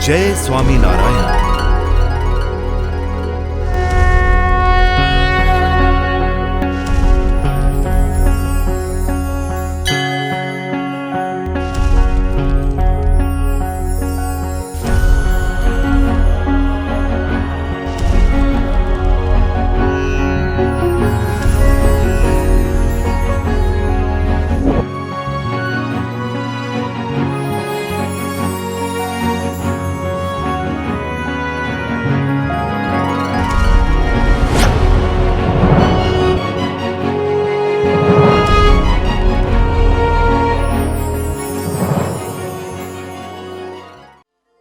જય સ્વામિનારાયણ.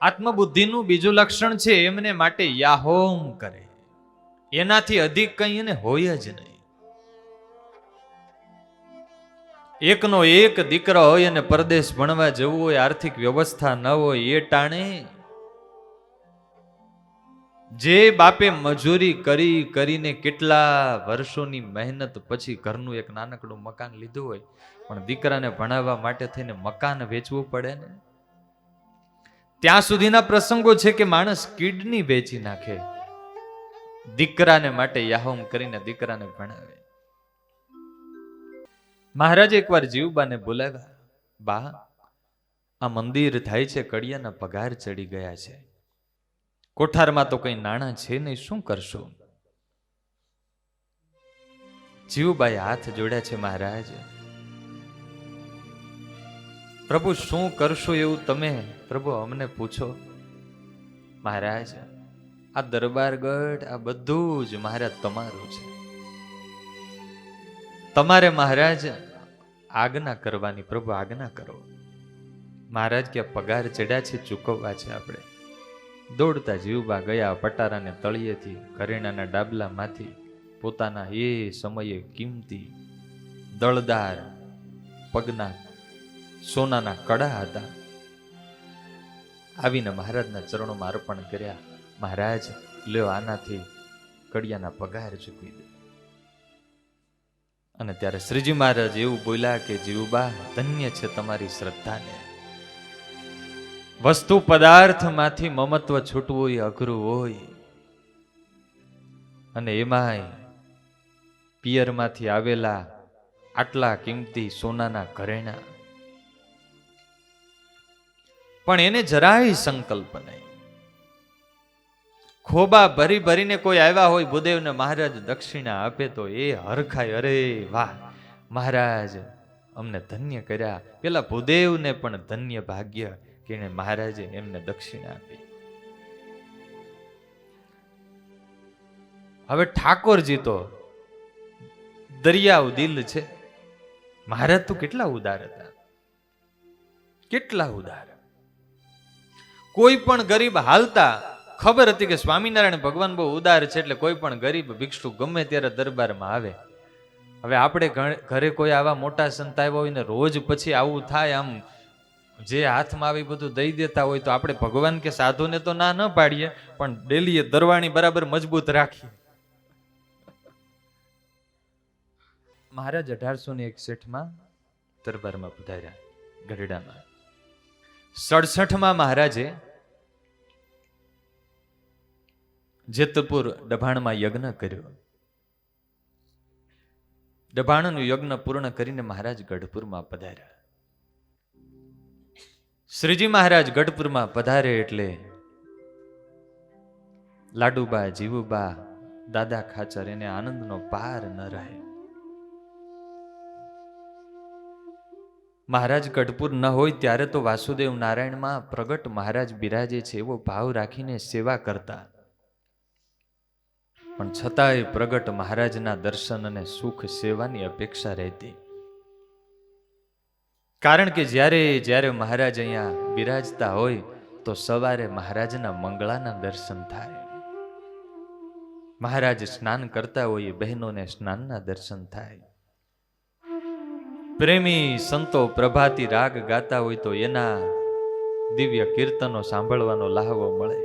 આત્મબુદ્ધિનું બીજું લક્ષણ છે એમને માટે યાહોમ કરે, એનાથી અધિક કંઈ એને હોય જ નહીં. એકનો એક દીકરો હોય અને પરદેશ ભણવા જવું હોય, આર્થિક વ્યવસ્થા ન હોય, એ ટાણે જે બાપે મજૂરી કરીને કેટલા વર્ષોની મહેનત પછી ઘરનું એક નાનકડું મકાન લીધું હોય, પણ દીકરાને ભણાવવા માટે થઈને મકાન વેચવું પડે ને, ત્યાં સુધીના પ્રસંગો છે કે માણસ કિડની વેચી નાખે દીકરાને માટે યાહોમ કરીને દીકરાને ભણાવે. મહારાજે એકવાર જીવબાને બોલાવ્યા, બા આ મંદિર થાય છે, કડિયાના પગાર ચડી ગયા છે, કોઠારમાં તો કઈ નાણાં છે નહીં, શું કરશો? જીવબાએ હાથ જોડ્યા છે, મહારાજ પ્રભુ શું કરશો એવું તમે પ્રભુ અમને પૂછો. મહારાજ આ દરબારગઢ આ બધું જ મહારાજ તમારું છે, તમારે મહારાજ આજ્ઞા કરવાની, પ્રભુ આજ્ઞા કરો. મહારાજ કે પગાર ચડ્યા છે, ચૂકવવા છે આપણે. દોડતા જીવબા ગયા પટારાને તળિયેથી ઘરેણાના ડાબલામાંથી પોતાના એ સમયે કિંમતી દળદાર પગના સોનાના કડા હતા, આવીને મહારાજના ચરણોમાં અર્પણ કર્યા. મહારાજ લ્યો આનાથી કડિયાના પગાર ચૂકવી દે. અને ત્યારે શ્રીજી મહારાજ એવું બોલ્યા કે જીવબા ધન્ય છે તમારી શ્રદ્ધાને. વસ્તુ પદાર્થમાંથી મમત્વ છૂટવું એ અઘરું હોય, અને એમાંય પિયરમાંથી આવેલા આટલા કિંમતી સોનાના ઘરેણા, પણ એને જરાય સંકલ્પ નહીં. ખોબા ભરી ભરીને કોઈ આવ્યા હોય, ભૂદેવને મહારાજ દક્ષિણા આપે તો એ હરખાય, અરે વાહ મહારાજ અમને ધન્ય કર્યા. પેલા ભૂદેવને પણ ધન્ય ભાગ્ય કે એને મહારાજે એમને દક્ષિણા આપી. હવે ઠાકોરજી તો દરિયાવ દિલ છે, મહારાજ તો કેટલા ઉદાર હતા, કેટલા ઉદાર. કોઈ પણ ગરીબ હાલતા ખબર હતી કે સ્વામિનારાયણ ભગવાન બહુ ઉદાર છે, એટલે કોઈ પણ ગરીબ ભિક્ષુ ગમે ત્યારે દરબારમાં આવે. હવે આપણે ઘરે કોઈ આવા મોટા સંત આવ્યા હોય ને રોજ પછી આવું થાય, આમ જે હાથમાં આવી બધું દઈ દેતા હોય, તો આપણે ભગવાન કે સાધુને તો ના ન પાડીએ, પણ ડેલી દરવાણી બરાબર મજબૂત રાખીએ. મહારાજ 1861 દરબારમાં પધાર્યા ગઢડામાં. 67 મહારાજે જેતપુર ડભાણમાં યજ્ઞ કર્યો. ડભાણનું યજ્ઞ પૂર્ણ કરીને મહારાજ ગઢપુરમાં પધાર્યા. શ્રીજી મહારાજ ગઢપુરમાં પધારે એટલે લાડુબા, જીવુબા, દાદા ખાચર એને આનંદનો પાર ન રહે. મહારાજ ગઢપુર ન હોય ત્યારે તો વાસુદેવ નારાયણમાં પ્રગટ મહારાજ બિરાજે છે એવો ભાવ રાખીને સેવા કરતા, પણ છતાંય પ્રગટ મહારાજના દર્શન અને સુખ સેવાની અપેક્ષા રહેતી. કારણ કે જ્યારે મહારાજ અહીંયા બિરાજતા હોય તો સવારે મહારાજના મંગળાના દર્શન થાય, મહારાજ સ્નાન કરતા હોય બહેનોને સ્નાનના દર્શન થાય, પ્રેમી સંતો પ્રભાતી રાગ ગાતા હોય તો એના દિવ્ય કીર્તનો સાંભળવાનો લહાવો મળે.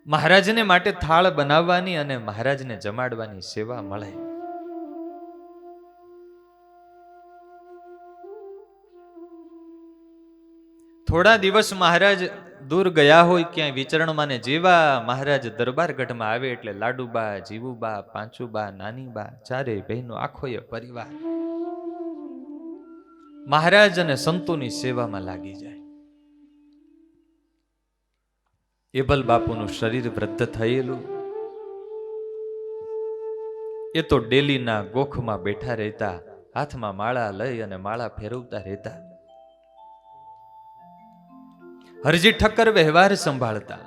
મહારાજને માટે થાળ બનાવવાની અને મહારાજને જમાડવાની સેવા મળે. થોડા દિવસ મહારાજ દૂર ગયા હોય ક્યાંય વિચરણમાં ને જેવા મહારાજ દરબારગઢમાં આવે એટલે લાડુબા, જીવુબા, પાંચુબા, નાનીબા ચારે બહેનો આખો એ પરિવાર મહારાજ અને સંતોની સેવામાં લાગી જાય. એબલ બાપુનું શરીર વૃદ્ધ થયેલું, એ તો ડેલીના ગોખમાં બેઠા રહેતા, હાથમાં માળા લઈ અને માળા ફેરવતા રહેતા. હરજી ઠક્કર વ્યવહાર સંભાળતા.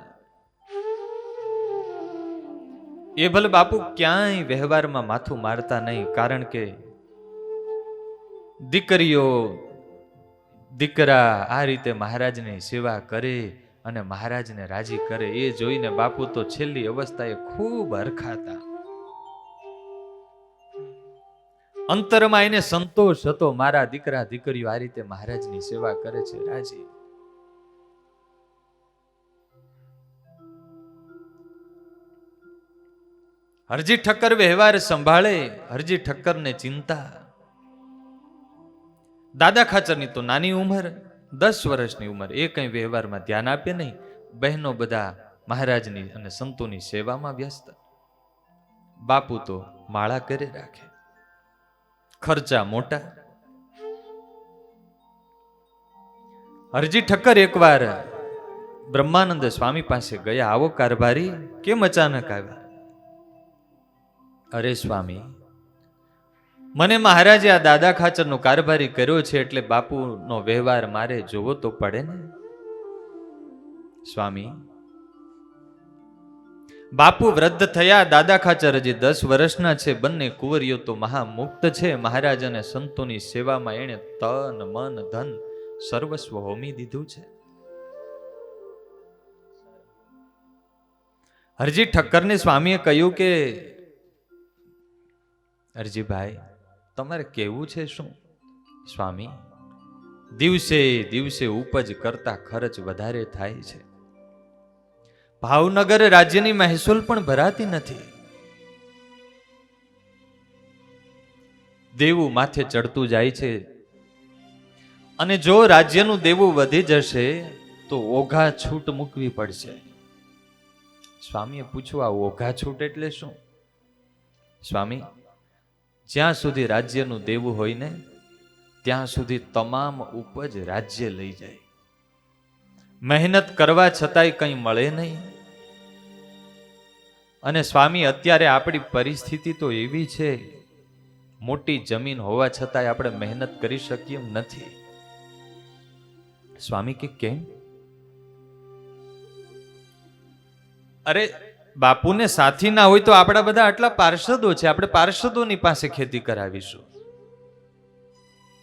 એબલ બાપુ ક્યાંય વ્યવહારમાં માથું મારતા નહીં, કારણ કે દીકરીઓ દીકરા આ રીતે મહારાજની સેવા કરે અને મહારાજને રાજી કરે એ જોઈને બાપુ તો છેલ્લી અવસ્થાએ ખૂબ હરખાતા. અંતરમાં એને સંતોષ હતો, મારા દીકરા દીકરીઓ આ રીતે મહારાજની સેવા કરે છે રાજી. હરજી ઠક્કર વ્યવહાર સંભાળે, હરજી ઠક્કરને ચિંતા. દાદા ખાચરની તો નાની ઉંમર, 10 વર્ષની ઉંમર, એ કઈ વ્યવહારમાં ધ્યાન આપે નહીં. બહેનો બધા મહારાજની અને સંતોની સેવામાં વ્યસ્ત. બાપુ તો માળા કરે રાખે, ખર્ચા મોટા. હરજી ઠક્કર એકવાર બ્રહ્માનંદ સ્વામી પાસે ગયા. આવો કારભારી, કેમ અચાનક આવ્યા? અરે સ્વામી, મને મહારાજે આ દાદા ખાચરનો કારભારી કર્યો છે એટલે બાપુનો વ્યવહાર મારે જોવો તો પડે ને. સ્વામી, બાપુ વૃદ્ધ થયા, દાદા ખાચર હજી 10 વર્ષના છે. બંને કુંવરીઓ તો મહામુક્ત છે. મહારાજ અને સંતોની સેવામાં એણે તન મન ધન સર્વસ્વ હોમી દીધું છે. હરજી ઠક્કરને સ્વામીએ કહ્યું કે હરજીભાઈ, તમારે કેવું છે શું? સ્વામી, દિવસે દિવસે ઉપજ કરતા ખર્ચ વધારે થાય છે. ભાવનગર રાજ્યની મહેસૂલ પણ ભરાતી નથી. દેવું માથે ચડતું જાય છે, અને જો રાજ્યનું દેવું વધી જશે તો ઓઘા છૂટ મૂકવી પડશે. સ્વામીએ પૂછ્યું, આ ઓઘા છૂટ એટલે શું? સ્વામી, જ્યાં સુધી રાજ્યનું દેવું હોય ને ત્યાં સુધી તમામ ઉપજ રાજ્ય લઈ જાય. મહેનત કરવા છતાંય કંઈ મળે નહીં. અને સ્વામી, અત્યારે આપણી પરિસ્થિતિ તો એવી છે, મોટી જમીન હોવા છતાંય આપણે મહેનત કરી શકીએ એમ નથી. સ્વામી કે કેમ? અરે બાપુને સાથી ના હોય તો આપણા બધા આટલા પાર્ષદો છે, આપણે પાર્ષદોની પાસે ખેતી કરાવીશું.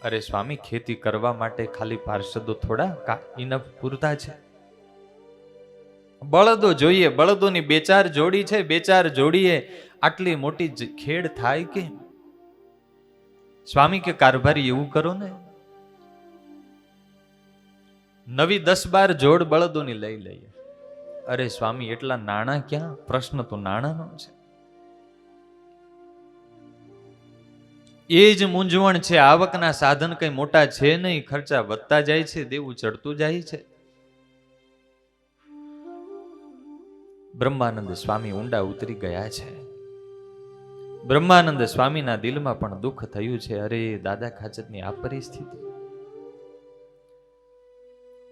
અરે સ્વામી, ખેતી કરવા માટે ખાલી પાર્ષદો થોડા ઇનફ પૂરતા છે? બળદો જોઈએ, બળદોની 2-4 જોડી છે, 2-4 જોડીએ આટલી મોટી ખેડ થાય કેમ? સ્વામી કે કારભારી એવું કરો ને, નવી 10-12 જોડ બળદોની લઈ લઈએ. અરે સ્વામી, એટલા નાણાં ક્યાં? પ્રશ્ન તો નાણાંનો છે. એ જ મૂંઝવણ છે. આવકના સાધન કઈ મોટા છે નહીં, ખર્ચા વધતા જાય છે, દેવું ચડતું જાય છે. બ્રહ્માનંદ સ્વામી ઊંડા ઉતરી ગયા છે. બ્રહ્માનંદ સ્વામીના દિલમાં પણ દુઃખ થયું છે. અરે દાદા ખાચરની આ પરિસ્થિતિ.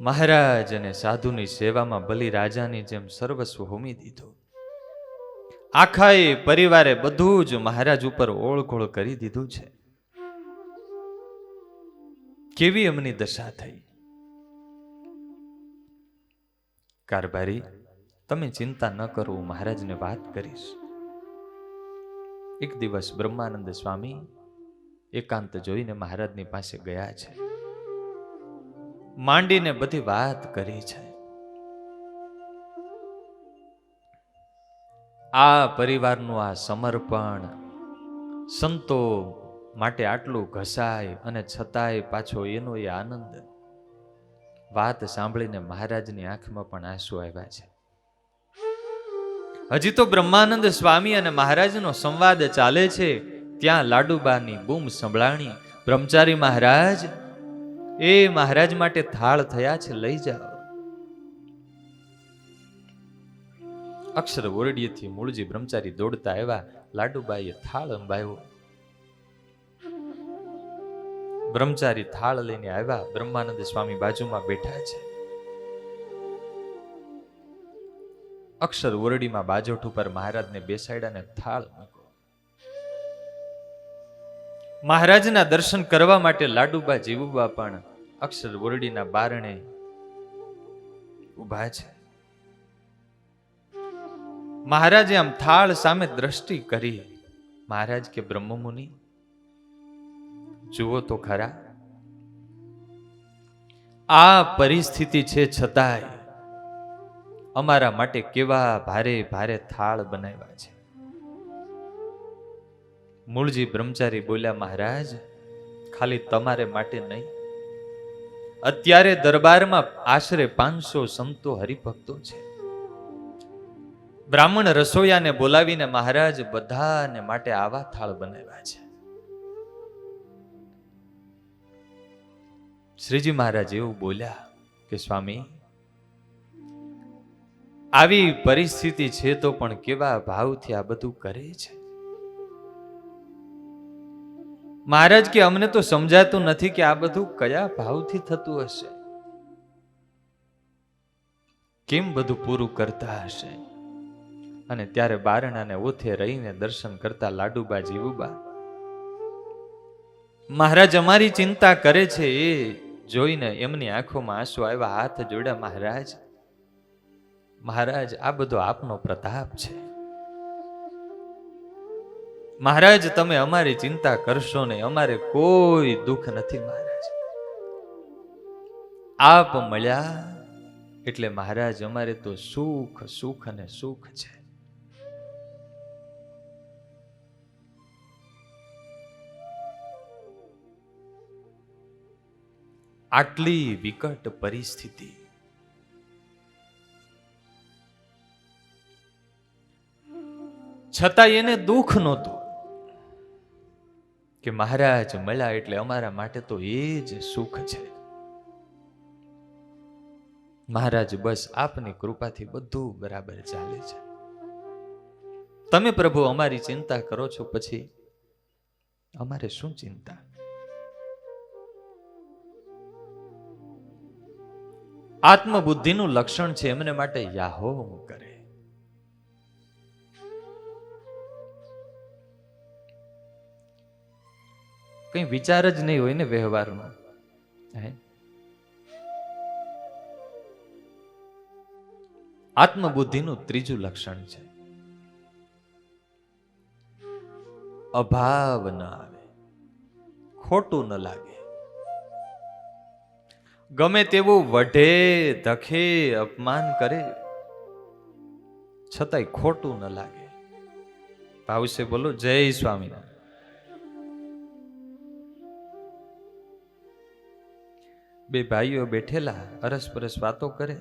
મહારાજ અને સાધુની સેવામાં બલિ રાજાની જેમ સર્વસ્વ હોમી દીધું. આખા એ પરિવારે બધું જ મહારાજ ઉપર ઓળઘોળ કરી દીધું છે. કેવી એમની દશા થઈ. કારભારી, તમે ચિંતા ન કરો, હું મહારાજને વાત કરીશ. એક દિવસ બ્રહ્માનંદ સ્વામી એકાંત જોઈને મહારાજની પાસે ગયા છે. માંડીને બધી વાત કરી છે. આ પરિવારનું આ સમર્પણ, સંતો માટે આટલું ઘસાય અને છતાંય પાછો એનો એ આનંદ. વાત સાંભળીને મહારાજની આંખમાં પણ આંસુ આવ્યા છે. હજી તો બ્રહ્માનંદ સ્વામી અને મહારાજનો સંવાદ ચાલે છે ત્યાં લાડુબાની બૂમ સંભળાણી, બ્રહ્મચારી મહારાજ, એ મહારાજ માટે થાળ થયા છે, લઈ જાઓ. અક્ષર ઓરડીએથી મૂળજી બ્રહ્મચારી દોડતા આવ્યા. લાડુબાઈએ થાળ અંબાવ્યો. બ્રહ્મચારી થાળ લઈને આવ્યા. બ્રહ્માનંદ સ્વામી બાજુમાં બેઠા છે. અક્ષર ઓરડીમાં બાજોઠ ઉપર મહારાજને બેસાડ્યા ને થાળ મૂકો. મહારાજના દર્શન કરવા માટે લાડુબા જીવુબા પણ અક્ષર ઓરડીના બારણે ઉભા છે. મહારાજે આમ થાળ સામે દ્રષ્ટિ કરી. મહારાજ કે બ્રહ્મમુનિ, જુઓ તો ખરા, આ પરિસ્થિતિ છે છતાંય અમારા માટે કેવા ભારે ભારે થાળ બનાવ્યા છે. મૂળજી બ્રહ્મચારી બોલ્યા, મહારાજ ખાલી તમારે માટે નહીં, અત્યારે દરબારમાં આશરે 500 સંતો હરિભક્તો છે. બ્રાહ્મણ રસોઈયાને બોલાવીને મહારાજ બધાને માટે આવા થાળ બનાવ્યા છે. શ્રીજી મહારાજ એવું બોલ્યા કે સ્વામી, આવી પરિસ્થિતિ છે તો પણ કેવા ભાવથી આ બધું કરે છે. મહારાજ કે અમને તો સમજાતું નથી કે આ બધું કયા ભાવથી થતું હશે, કેમ બધું પૂરું કરતા હશે. અને ત્યારે બારણાને ઓથે રહીને દર્શન કરતા લાડુબા જીવુબા, મહારાજ અમારી ચિંતા કરે છે એ જોઈને એમની આંખોમાં આંસુ આવ્યા. હાથ જોડ્યા. મહારાજ, મહારાજ આ બધો આપનો પ્રતાપ છે. મહારાજ તમે અમારી ચિંતા કરશો ને, અમારે કોઈ દુઃખ નથી. મહારાજ આપ મળ્યા એટલે મહારાજ અમારે તો સુખ સુખ અને સુખ છે. આટલી વિકટ પરિસ્થિતિ, છતાં એને દુઃખ નહોતું કે મહારાજ મળ્યા એટલે અમારા માટે તો એ જ સુખ છે. મહારાજ બસ આપની કૃપાથી બધું બરાબર ચાલે છે. તમે પ્રભુ અમારી ચિંતા કરો છો, પછી અમારે શું ચિંતા. આત્મબુદ્ધિનું લક્ષણ છે, એમને માટે યાહોમ કરે. કઈ વિચાર જ નહીં હોય ને વ્યવહારનો. આત્મબુદ્ધિનું ત્રીજું લક્ષણ છે અભાવ ન આવે, ખોટું ન લાગે. ગમે તેવું વઢે ધખે અપમાન કરે છતાંય ખોટું ન લાગે. ભાવશે બોલો જય સ્વામિનારાયણ. બે ભાઈઓ બેઠેલા અરસપરસ વાતો કરે.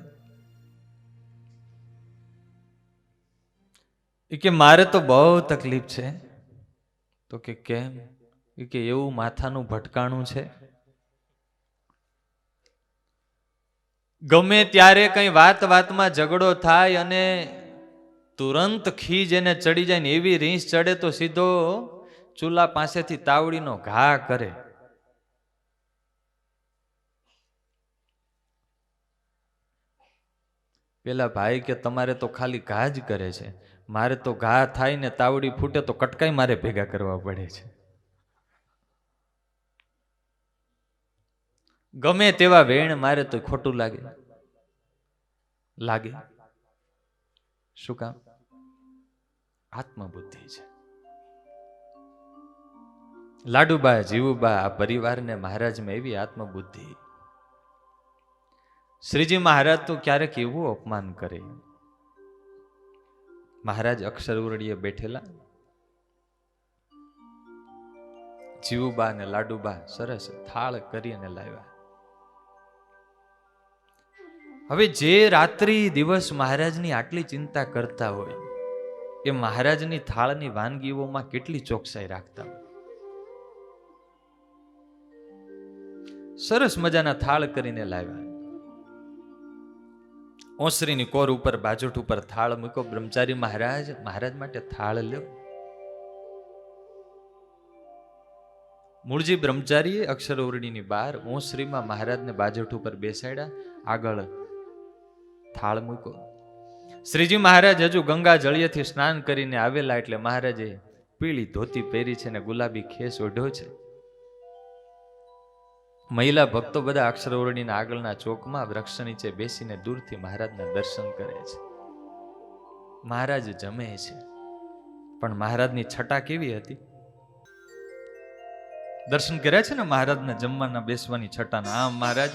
કે મારે તો બહુ તકલીફ છે. તો કે કેમ? કે એવું માથાનું ભટકાણું છે, ગમે ત્યારે કઈ વાત વાતમાં ઝઘડો થાય અને તુરંત ખીજ એને ચડી જાય ને એવી રીંછ ચડે તો સીધો ચૂલા પાસેથી તાવડીનો ઘા કરે. પેલા ભાઈ કે તમારે તો ખાલી ઘા જ કરે છે, મારે તો ઘા થાય ને તાવડી ફૂટે તો કટકાઈ મારે ભેગા કરવા પડે છે. ગમે તેવા વેણ મારે તો ખોટું લાગે. શું કામ? આત્મબુદ્ધિ છે. લાડુબા જીવુબા આ પરિવારને મહારાજમાં એવી આત્મબુદ્ધિ. શ્રીજી મહારાજ તો ક્યારેક એવું અપમાન કરે. મહારાજ અક્ષર ઉરડીએ બેઠેલા, જીવુબા ને લાડુબા સરસ થાળ કરી અને લાવ્યા. હવે જે રાત્રિ દિવસ મહારાજની આટલી ચિંતા કરતા હોય એ મહારાજની થાળની વાનગીઓમાં કેટલી ચોકસાઈ રાખતા હોય. સરસ મજાના થાળ કરીને લાવ્યા. ઓસરીની કોર ઉપર બાજોટ ઉપર થાળ મૂકો. બ્રહ્મચારી મહારાજ માટે થાળ લ્યો. મૂળજી બ્રહ્મચારીએ અક્ષર ઓરડીની બહાર ઓસરીમાં મહારાજને બાજોટ ઉપર બેસાડ્યા. આગળ થાળ મૂકો. શ્રીજી મહારાજ હજુ ગંગા જળિયેથી સ્નાન કરીને આવેલા એટલે મહારાજે પીળી ધોતી પહેરી છે ને ગુલાબી ખેસ ઓઢ્યો છે. મહિલા ભક્તો બધા અક્ષર ઓરડીના આગળના ચોકમાં વૃક્ષ નીચે બેસીને દૂરથી મહારાજના દર્શન કરે છે. મહારાજ જમે છે, પણ મહારાજની છટા કેવી હતી? દર્શન કર્યા છે ને મહારાજના જમવાના બેસવાની છટાના. આમ મહારાજ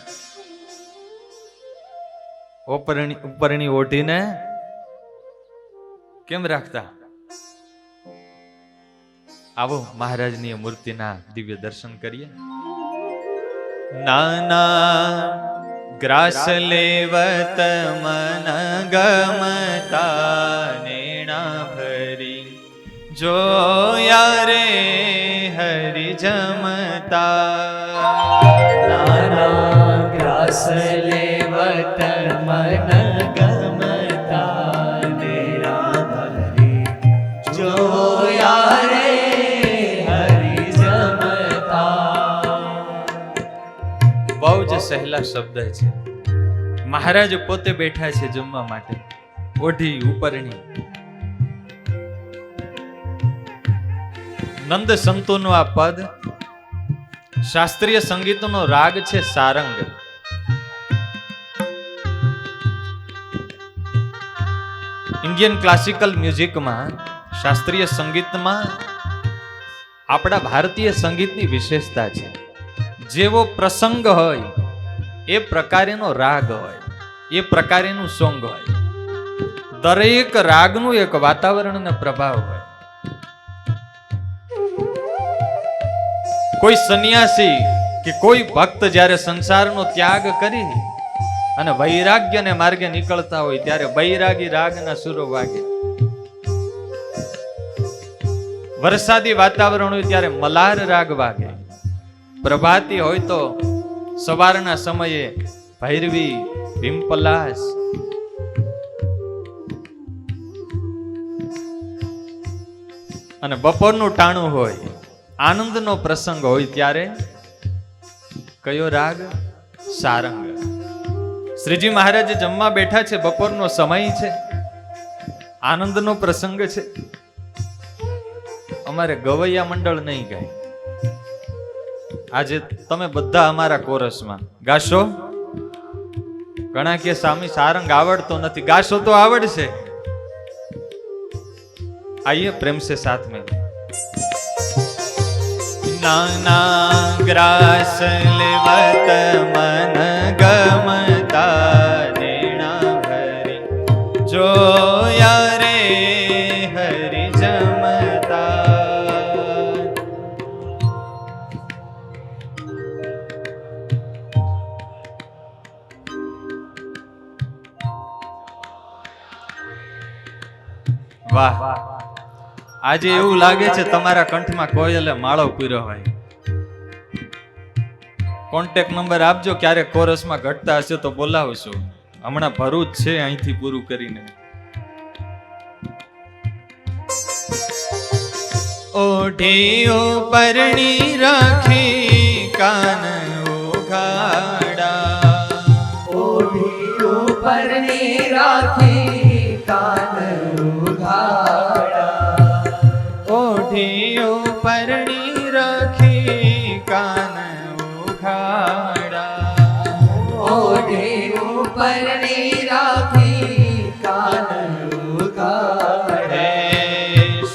ઉપરણી ઓઢીને કેમ રાખતા? આવો મહારાજની મૂર્તિના દિવ્ય દર્શન કરીએ. નાના ગ્રાસ લેવત મન ગમતા નેણા ભરી જોયા રે હરિ જમતા. નાના ગ્રાસ લેવત મન ગમતા નેણા ભરી જોયા રે હરિ જમતા. બહુ જ સહેલા શબ્દ છે. મહારાજ પોતે બેઠા છે જમવા માટે, ઓઢી ઉપરણી. નંદ સંતોનું આ પદ શાસ્ત્રીય સંગીતનો રાગ છે સારંગ. ઇન્ડિયન ક્લાસિકલ મ્યુઝિકમાં, શાસ્ત્રીય સંગીતમાં આપણા ભારતીય સંગીતની વિશેષતા છે. જેવો પ્રસંગ હોય એ પ્રકારેનો રાગ હોય, એ પ્રકારેનું સોંગ હોય. દરેક રાગનું એક વાતાવરણ અને પ્રભાવ હોય. કોઈ સંન્યાસી કે કોઈ ભક્ત જ્યારે સંસારનો ત્યાગ કરી અને વૈરાગ્યને માર્ગે નીકળતા હોય ત્યારે બૈરાગી રાગના સુરો વાગે. વરસાદી વાતાવરણ હોય ત્યારે મલાર રાગ વાગે. પ્રભાતી હોય તો સવારના સમયે ભૈરવી, ભીમપલાસ. અને બપોરનું ટાણું હોય, આનંદનો પ્રસંગ હોય ત્યારે કયો રાગ? સારંગ. શ્રીજી મહારાજ જમવા બેઠા છે, બપોરનો સમય છે, આનંદનો પ્રસંગ છે. અમારે ગવૈયા મંડળ નહીં ગાય. આજે તમે બધા અમારા કોરસમાં ગાશો. ઘણા કે સ્વામી સારંગ આવડતો નથી. ગાશો તો આવડશે. આइए प्रेम से साथ में. नाना ग्रास लेवत मन गमता નેણા ભરી જોયા રે હરિ જમતા. વાહ, આજે એવું લાગે છે તમારા કંઠમાં કોયલે માળો પૂર્યો હોય. કોન્ટેક્ટ નંબર આપજો, ક્યારેક કોરસમાં ઘટતા હશે તો બોલાવશું. હમણાં ભરૂચ છે, અહીંથી પૂરું કરીને. ઓઢી ઉપરણી રાખી કાન ઉઘાડા. ઓઢી ઉપરની રાખી કાન ઉઘાડા. ઓઢી ઉપરણી રાખી કાન ઉઘાડા. ઓઢી ઉપરની રાખી કાન ઉઘાડા.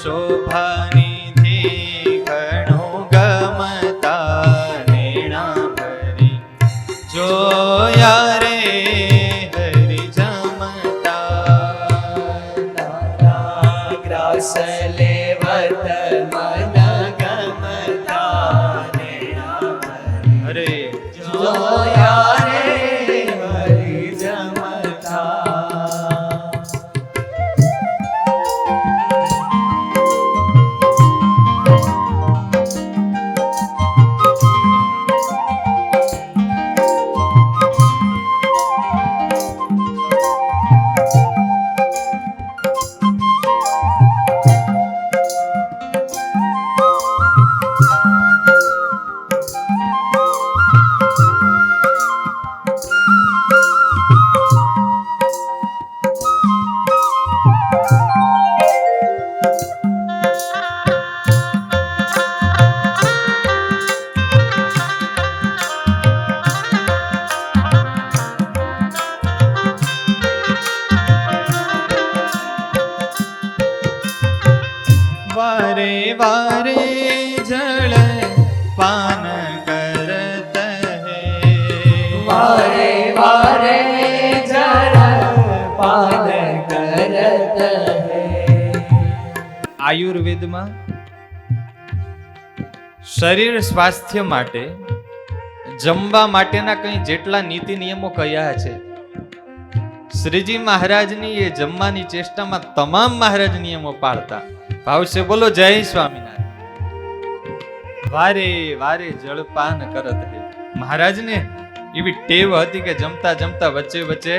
શોભાનિધિ ઘણું ગમતા નેણા ભરી જોયા રે હરિ જમતા. નાના ગ્રાસ લેવત મન ગમતા નેણા ભરી અરે જોયા રે હરિ જમતા. આયુર્વેદમાં શરીર સ્વાસ્થ્ય માટે જમવા માટેના કંઈ જેટલા નીતિ નિયમો કયા છે, શ્રીજી મહારાજની એ જમવાની ચેષ્ટામાં તમામ મહારાજ નિયમો પાળતા. ભાવશે બોલો જય સ્વામિનારાયણ. વારે વારે જળપાન કરત હે. મહારાજને એવી ટેવ હતી કે જમતા જમતા વચ્ચે વચ્ચે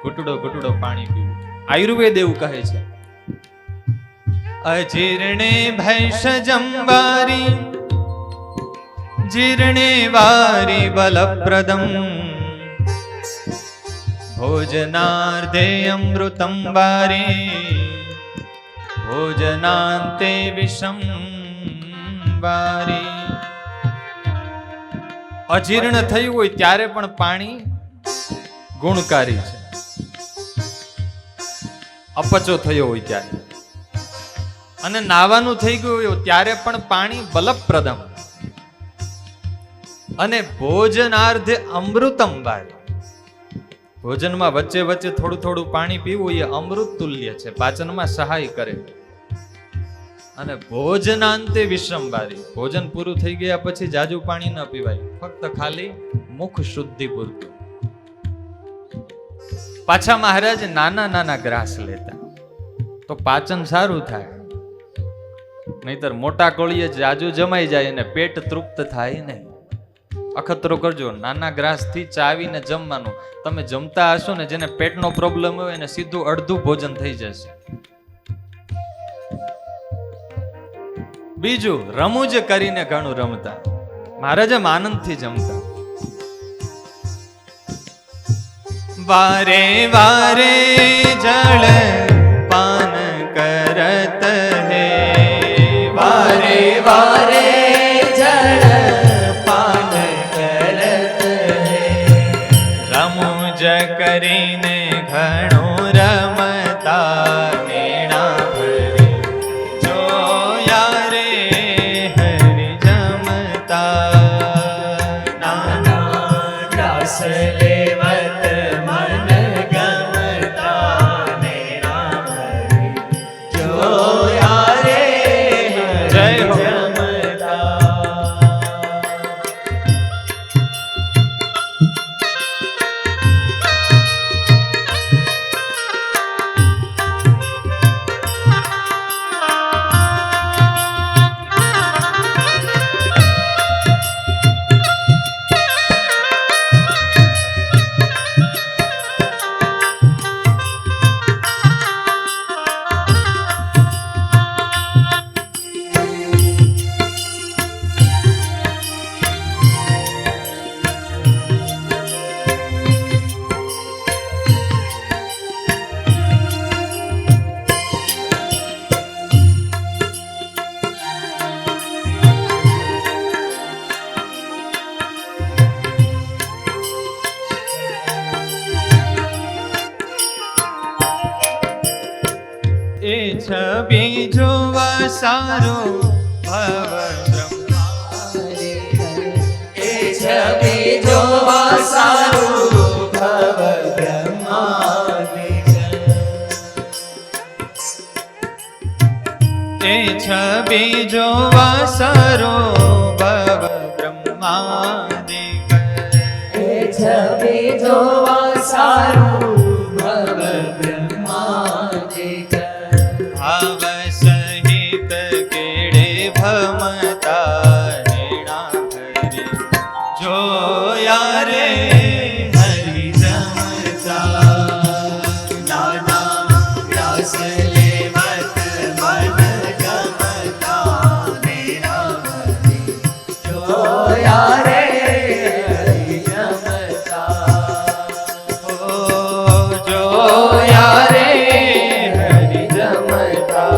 ઘૂંટડો ઘૂંટડો પાણી પીવું. આયુર્વેદ એવું કહે છે, અજીર્ણે ભૈષ જમવારી જીર્ણે વારી બલપ્રદમ ભોજનાર્ધે અમૃતમ વારી ભોજનાંતે વિષમ વારી. અજીર્ણ થયું હોય ત્યારે પણ પાણી ગુણકારી છે. અપચો થયો હોય ત્યારે અને નાવાનું થઈ ગયું હોય ત્યારે પણ પાણી બલપ્રદમ અને ભોજનાર્ધે અમૃતમ વારી. ભોજનમાં વચ્ચે વચ્ચે થોડું થોડું પાણી પીવું એ અમૃત તુલ્ય છે, પાચનમાં સહાય કરે. અને ભોજનાંતે વિશ્રમવારી, ભોજન પૂરું થઈ ગયા પછી જાજુ પાણી ન પીવાય, ફક્ત ખાલી મુખ શુદ્ધિ પૂરતું. પાછા મહારાજ નાના નાના ગ્રાસ લેતા તો પાચન સારું થાય, નહીતર મોટા કોળીએ જાજુ જમાઈ જાય અને પેટ તૃપ્ત થાય નહીં. અખતરો કરજો, નાના ગ્રાસ થી ચાવીને જમવાનું. તમે જમતા હશો ને, જેને પેટનો પ્રોબ્લેમ હોય એને સીધું અડધું ભોજન થઈ જશે. બીજું, રમૂજ કરીને ઘણું રમતા. મહારાજ આનંદથી જમતા. વારે વારે જળ પાન કરત હે. વારે વારે જળ પાન કરત હે. રમૂજ કરીને ઘણું રમતા નેણા ભરી જોયા રે હરિ જમતા. નાના ગ્રાસ લેવત મન ગમતા નેણા ભરી જોયા રે જય હો. જમતા. એ છબી જોવા સારું ભવ બ્રહ્મા. એ છબી જોવા સારું ભવ બ્રહ્માદિક. એ છબી જોવા સારું ભવ બ્રહ્માદિક. એ છબી જોવા સારું ભવ બ્રહ્માદિક. ભાવ સહિત કેડે ભમતા નેણા ભરી જોયા રે હરિ જમતા. નાના ગ્રાસ લેવત મન ગમતા નેણા ભરી જોયા રે હરિ જમતા. ઓ જોયા રે હરિ જમતા.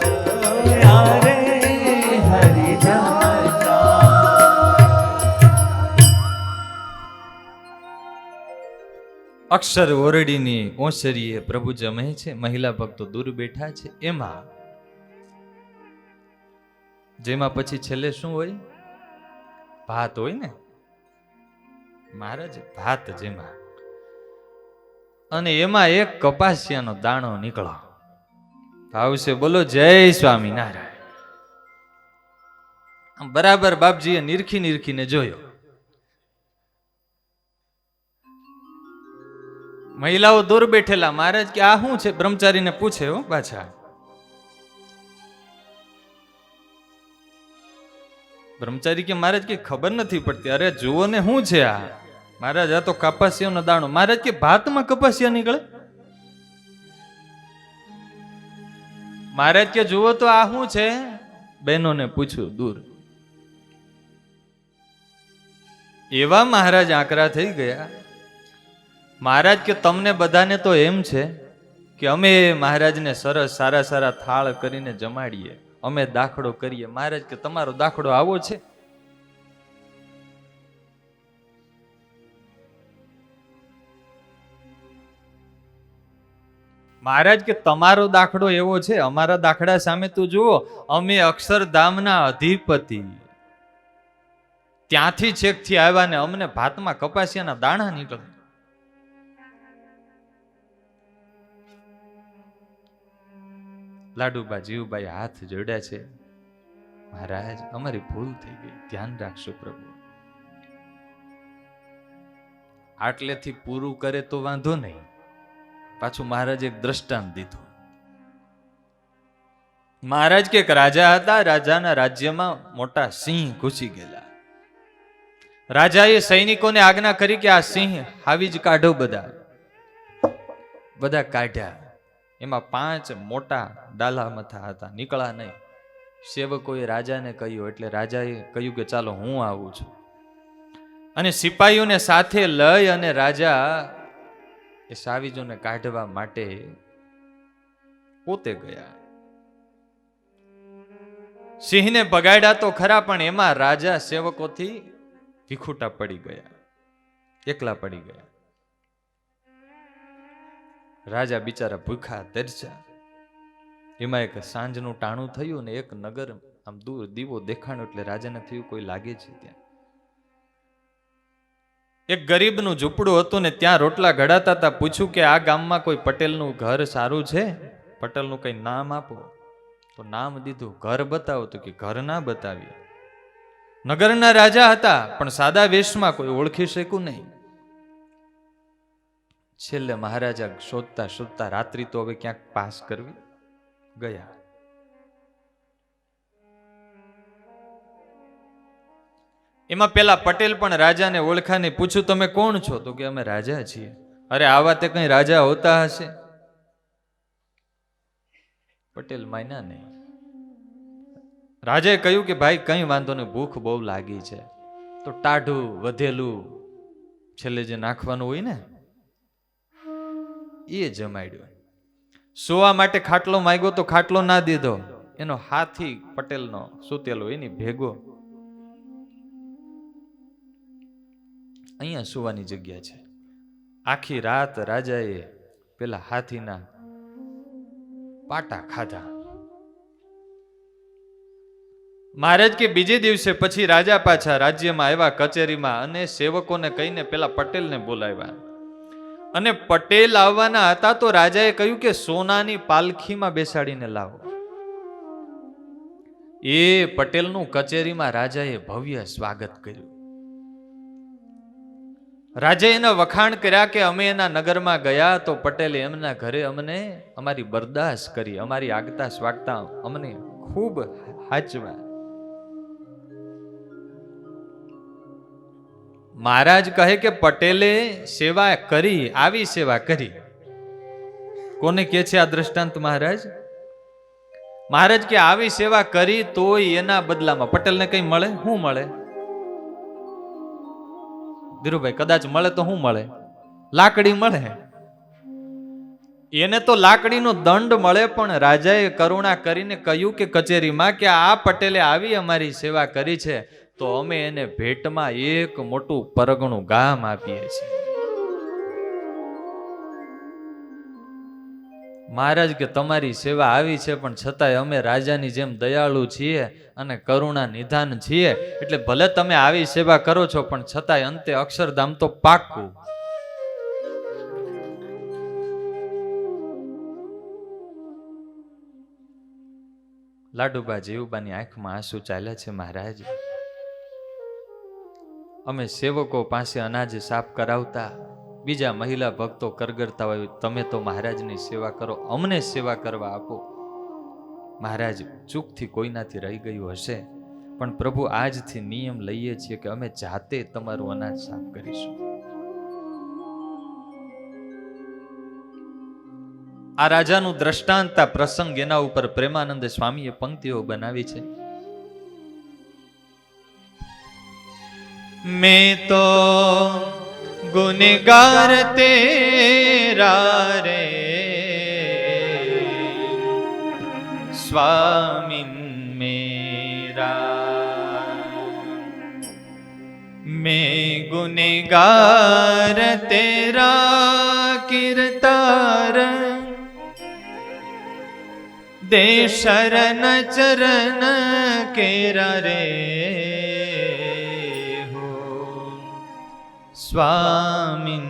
જોયા રે હરિ જમતા. અક્ષર ઓરડીની ઓસરીએ પ્રભુ જમે છે, મહિલા ભક્તો દૂર બેઠા છે. એમાં જેમાં પછી છેલ્લે શું હોય? ભાત હોય ને મહારાજ, ભાત જેમાં. અને એમાં એક કપાસિયાનો દાણો નીકળો. આવશે બોલો જય સ્વામિનારાયણ. બરાબર બાપજીએ નીરખીને જોયો. મહિલાઓ દૂર બેઠેલા. મહારાજ કે આ શું છે? બ્રહ્મચારીને પૂછે હો પાછા. બ્રહ્મચારી કે મહારાજ કે ખબર નથી પડતી. અરે જુઓ ને શું છે આ? મહારાજ આ તો કપાસિયાનો દાણો. મહારાજ કે ભાતમાં કપાસિયા નીકળે? મહારાજ કે જુઓ તો આ શું છે? બહેનોને પૂછ્યું દૂર. એવા મહારાજ આકરા થઈ ગયા. મહારાજ કે તમને બધાને તો એમ છે કે અમે મહારાજને સરસ સારા સારા થાળ કરીને જમાડીએ, અમે દાખલો કરીએ. મહારાજ કે તમારો દાખલો આવો છે? મહારાજ કે તમારો દાખલો એવો છે, અમારા દાખલા સામે તું જુઓ. અમે અક્ષરધામના અધિપતિ, ત્યાંથી છેકથી આવ્યા ને અમને ભાતમાં કપાસિયાના દાણા નીકળે. લાડુબા જીવભાઈ હાથ જોડ્યા છે. મહારાજ અમારી ભૂલ થઈ ગઈ, ધ્યાન રાખશો પ્રભુ. આટલેથી પૂરું કરે તો વાંધો નહીં. પાછું મહારાજ એક દ્રષ્ટાંત દીધું. મહારાજ કે એક રાજા હતા. રાજાના રાજ્યમાં મોટા સિંહ ઘૂસી ગયેલા. રાજાએ સૈનિકોને આજ્ઞા કરી કે આ સિંહ હાવી જ કાઢો. બધા કાઢ્યા. એમાં 5 મોટા ડાલા મથા હતા, નીકળ્યા નહીં. સેવકોએ રાજાને કહ્યું એટલે રાજાએ કહ્યું કે ચાલો હું આવું છું. અને સિપાહીઓને સાથે લઈ અને રાજા એ સાવીજોને કાઢવા માટે પોતે ગયા. સિંહને ભગાડ્યા તો ખરા, પણ એમાં રાજા સેવકોથી વિખૂટા પડી ગયા, એકલા પડી ગયા. રાજા બિચારા ભૂખા તરસ્યા. એમાં એક સાંજનું ટાણું થયું ને એક નગર આમ દૂર દીવો દેખાણો એટલે રાજાને થયું કોઈ લાગે છે ત્યાં. એક ગરીબનું ઝૂંપડું હતું ને ત્યાં રોટલા ઘડાતા હતા. પૂછ્યું કે આ ગામમાં કોઈ પટેલનું ઘર સારું છે? પટેલનું કઈ નામ આપો. તો નામ દીધું. ઘર બતાવો તો કે ઘર ના બતાવ્યું. નગરના રાજા હતા પણ સાદા વેશમાં, કોઈ ઓળખી શક્યું નહીં. છેલ્લે મહારાજા શોધતા શોધતા રાત્રિ તો હવે ક્યાંક પાસ કરવી ગયા. એમાં પેલા પટેલ પણ રાજાને ઓળખાને પૂછ્યું તમે કોણ છો? તો કે અમે રાજા છીએ. અરે આવા તે કઈ રાજા હોતા હશે? પટેલ માન્યા નહીં. રાજાએ કહ્યું કે ભાઈ કઈ વાંધો નહીં, ભૂખ બહુ લાગી છે. તો ટાઢું વધેલું છેલ્લે જે નાખવાનું હોય ને એ જમાડ્યું. સોવા માટે ખાટલો માંગ્યો તો ખાટલો ના દીધો. એનો હાથી પટેલનો સૂતેલો એની ભેગો અહીંયા સુવાની જગ્યા છે. આખી રાત રાજાએ પેલા હાથીના પાટા ખાધા. મહારાજ કે બીજે દિવસે પછી રાજા પાછા રાજ્યમાં આવ્યા કચેરીમાં અને સેવકોને કહીને પેલા પટેલને બોલાવ્યા. અને પટેલ આવવાના હતા તો રાજાએ કહ્યું કે સોનાની પાલખીમાં બેસાડીને લાવો. એ પટેલનું કચેરીમાં રાજાએ ભવ્ય સ્વાગત કર્યું. રાજાએ એના વખાણ કર્યા કે અમે એના નગરમાં ગયા તો પટેલે એમના ઘરે અમને અમારી બરદાસ્ત કરી, અમારી આગતા સ્વાગતા અમને ખૂબ હાચવા. મહારાજ કહે કે પટેલે સેવા કરી, આવી સેવા કરી. કોને કે છે આ દ્રષ્ટાંત મહારાજ? મહારાજ કે આવી સેવા કરી તોય એના બદલામાં પટેલને કઈ મળે? શું મળે? ધીરુભાઈ કદાચ મળે તો શું મળે? લાકડી મળે. એને તો લાકડીનો દંડ મળે. પણ રાજાએ કરુણા કરીને કહ્યું કે કચેરીમાં કે આ પટેલે આવી અમારી સેવા કરી છે તો અમે એને ભેટમાં એક મોટું પરગણું ગામ આપીએ છીએ. મહારાજ કે તમારી સેવા આવી છે પણ છતાંય અમે રાજાની જેમ દયાળુ છીએ અને કરુણા નિધાન છીએ, એટલે ભલે તમે આવી સેવા કરો છો પણ છતાંય અંતે અક્ષરધામ તો પાક્કું. લાડુબા જીવુબાની આંખમાં આંસુ ચાલ્યા છે. મહારાજ, અમે સેવકો પાસે અનાજ સાફ કરાવતા, બીજા મહિલા ભક્તો કરગરતા હોય, તમે તો મહારાજની સેવા કરો, અમને સેવા કરવા આપો. મહારાજ, ચૂકથી કોઈનાથી રહી ગયું હશે, પણ પ્રભુ આજથી નિયમ લઈએ છીએ કે અમે જાતે તમારું અનાજ સાફ કરીશું. આ રાજાનું દ્રષ્ટાંત, આ પ્રસંગ, એના ઉપર પ્રેમાનંદ સ્વામીએ પંક્તિઓ બનાવી છે. મેં તો ગુનેગાર તેરા રે સ્વામી મેરા, मैं गुनेगार तेरा किरतार, दे शरण चरण केरा रे हो સ્વામી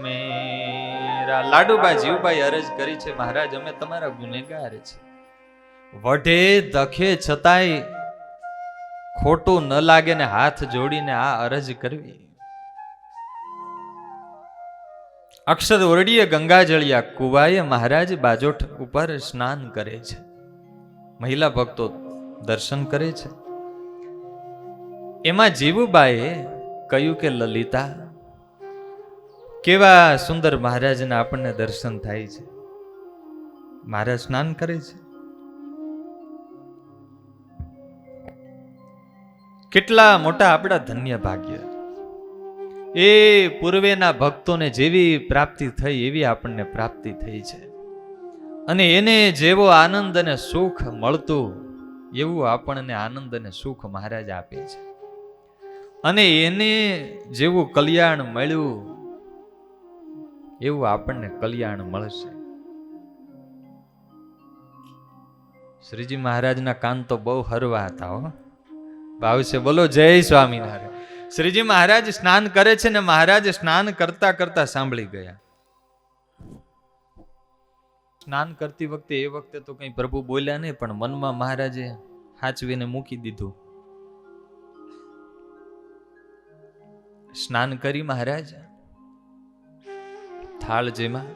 મેરા. લાડુબા જીવબાઈ અરજ કરી છે, મહારાજ અમે તમારા ગુનેગાર છે. વઢે દખે છતાંય ખોટું ન લાગે ને હાથ જોડીને આ અરજ કરવી. અક્ષર ઓરડીએ ગંગાજળિયા કુવાએ મહારાજ બાજોઠ ઉપર સ્નાન કરે છે. મહિલા ભક્તો દર્શન કરે છે. એમાં જીવુબાએ કહ્યું કે લલિતા, કેવા સુંદર મહારાજના આપણને દર્શન થાય છે. મહારાજ સ્નાન કરે છે. કેટલા મોટા આપણા ધન્ય ભાગ્ય. એ પૂર્વેના ભક્તોને જેવી પ્રાપ્તિ થઈ એવી આપણને પ્રાપ્તિ થઈ છે, અને એને જેવો આનંદ અને સુખ મળતું એવું આપણને આનંદ અને સુખ મહારાજ આપે છે, અને એને જેવું કલ્યાણ મળ્યું એવું આપણને કલ્યાણ મળશે. શ્રીજી મહારાજના કાન તો બહુ હરવા હતા હો, ભાવ છે. બોલો જય સ્વામિનારાયણ. શ્રીજી મહારાજ સ્નાન કરે છે ને મહારાજ સ્નાન કરતા કરતા સાંભળી ગયા. સ્નાન કરતી વખતે એ વખતે તો કઈ પ્રભુ બોલ્યા નહીં, પણ મનમાં મહારાજે હાચવીને મૂકી દીધું. સ્નાન કરી મહારાજ થાળ જેમાં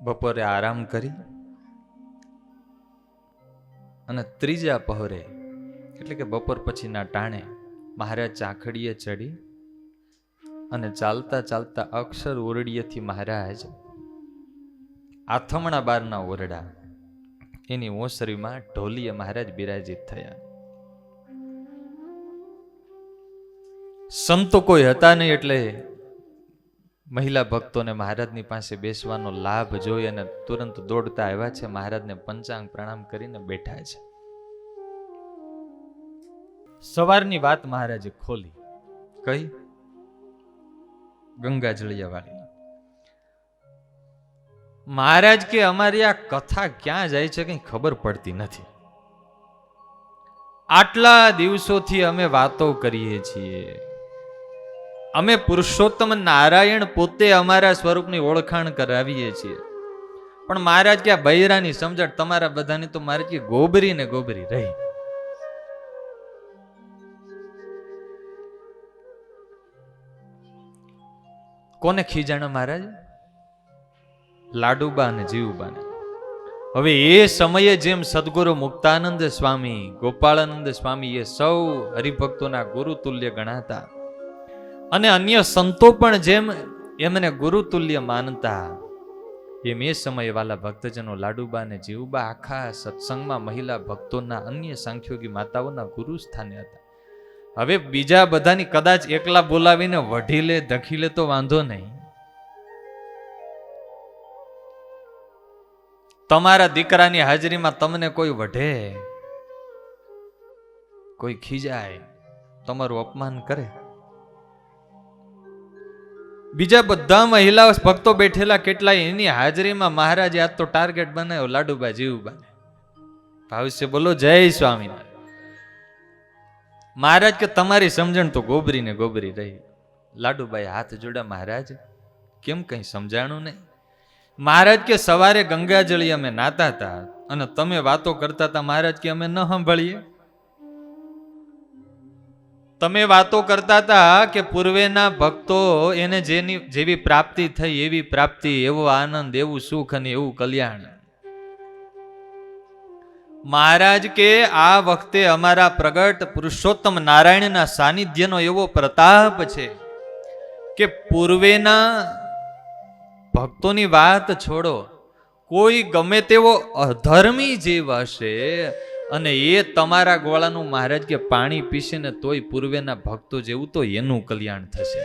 બપોરે આરામ કરી અને ત્રીજા પહોરે એટલે કે બપોર પછીના ટાણે મહારાજ ચાખડીએ ચડી અને ચાલતા ચાલતા અક્ષર ઓરડીએથી મહારાજ આથમણા બારના ઓરડા એની ઓસરીમાં ઢોલીએ મહારાજ બિરાજિત થયા. સંતો કોઈ હતા નહીં એટલે મહિલા ભક્તોને મહારાજની પાસે બેસવાનો લાભ જોઈ અને તુરંત દોડતા આવ્યા છે. મહારાજને પંચાંગ પ્રણામ કરીને બેઠા છે. સવારની વાત મહારાજે ખોલી. કઈ? ગંગાજળિયા વાળી. મહારાજ કે અમારી આ કથા ક્યાં જાય છે કઈ ખબર પડતી નથી. આટલા દિવસોથી અમે વાતો કરીએ છીએ, અમે પુરુષોત્તમ નારાયણ પોતે અમારા સ્વરૂપની ઓળખાણ કરાવીએ છીએ, પણ મહારાજ કે આ બૈરાની સમજણ તમારા બધાની તો મારે કે ગોબરી ને ગોબરી રહી. કોને ખીજાણા મહારાજ? લાડુબા અને જીવુબાને. હવે એ સમયે જેમ સદગુરુ મુક્તાનંદ સ્વામી, ગોપાળાનંદ સ્વામી એ સૌ હરિભક્તોના ગુરુ તુલ્ય ગણાતા, અને અન્ય સંતો પણ જેમ એમને ગુરુ તુલ્ય માનતા, એમ એ સમયે વાલા ભક્તજનો લાડુબા અને જીવુબા આખા સત્સંગમાં મહિલા ભક્તોના અન્ય સાંખ્યોગી માતાઓના ગુરુ સ્થાને હતા. હવે બીજા બધાની કદાચ એકલા બોલાવીને વઢી લે ધખી લે તો વાંધો નહીં, તમારા દીકરાની હાજરીમાં તમને કોઈ વઢે, કોઈ ખીજાય, તમારું અપમાન કરે, બીજા બધા મહિલા ભક્તો બેઠેલા કેટલાય એની હાજરીમાં મહારાજે આજ તો ટાર્ગેટ બનાવ્યો લાડુબા જીવુબાને. ભાવશે બોલો જય સ્વામિનારાયણ. મહારાજ કે તમારી સમજણ તો ગોબરી ને ગોબરી રહી. લાડુબાઈ હાથ જોડા, મહારાજ કેમ કઈ સમજાણું નહીં? મહારાજ કે સવારે ગંગાજળી અમે નાતા હતા અને તમે વાતો કરતા હતા. મહારાજ કે અમે ન સાંભળીએ. તમે વાતો કરતા હતા કે પૂર્વેના ભક્તો એને જેવી પ્રાપ્તિ થઈ એવી પ્રાપ્તિ, એવો આનંદ, એવું સુખ અને એવું કલ્યાણ. મહારાજ કે આ વખતે અમારા પ્રગટ પુરુષોત્તમ નારાયણના સાનિધ્યનો એવો પ્રતાપ છે કે પૂર્વેના ભક્તોની વાત છોડો, કોઈ ગમે તેવો અધર્મી જીવ હશે અને એ તમારા ગોળાનું મહારાજ કે પાણી પીશે ને તોય પૂર્વેના ભક્તો જેવું તો એનું કલ્યાણ થશે.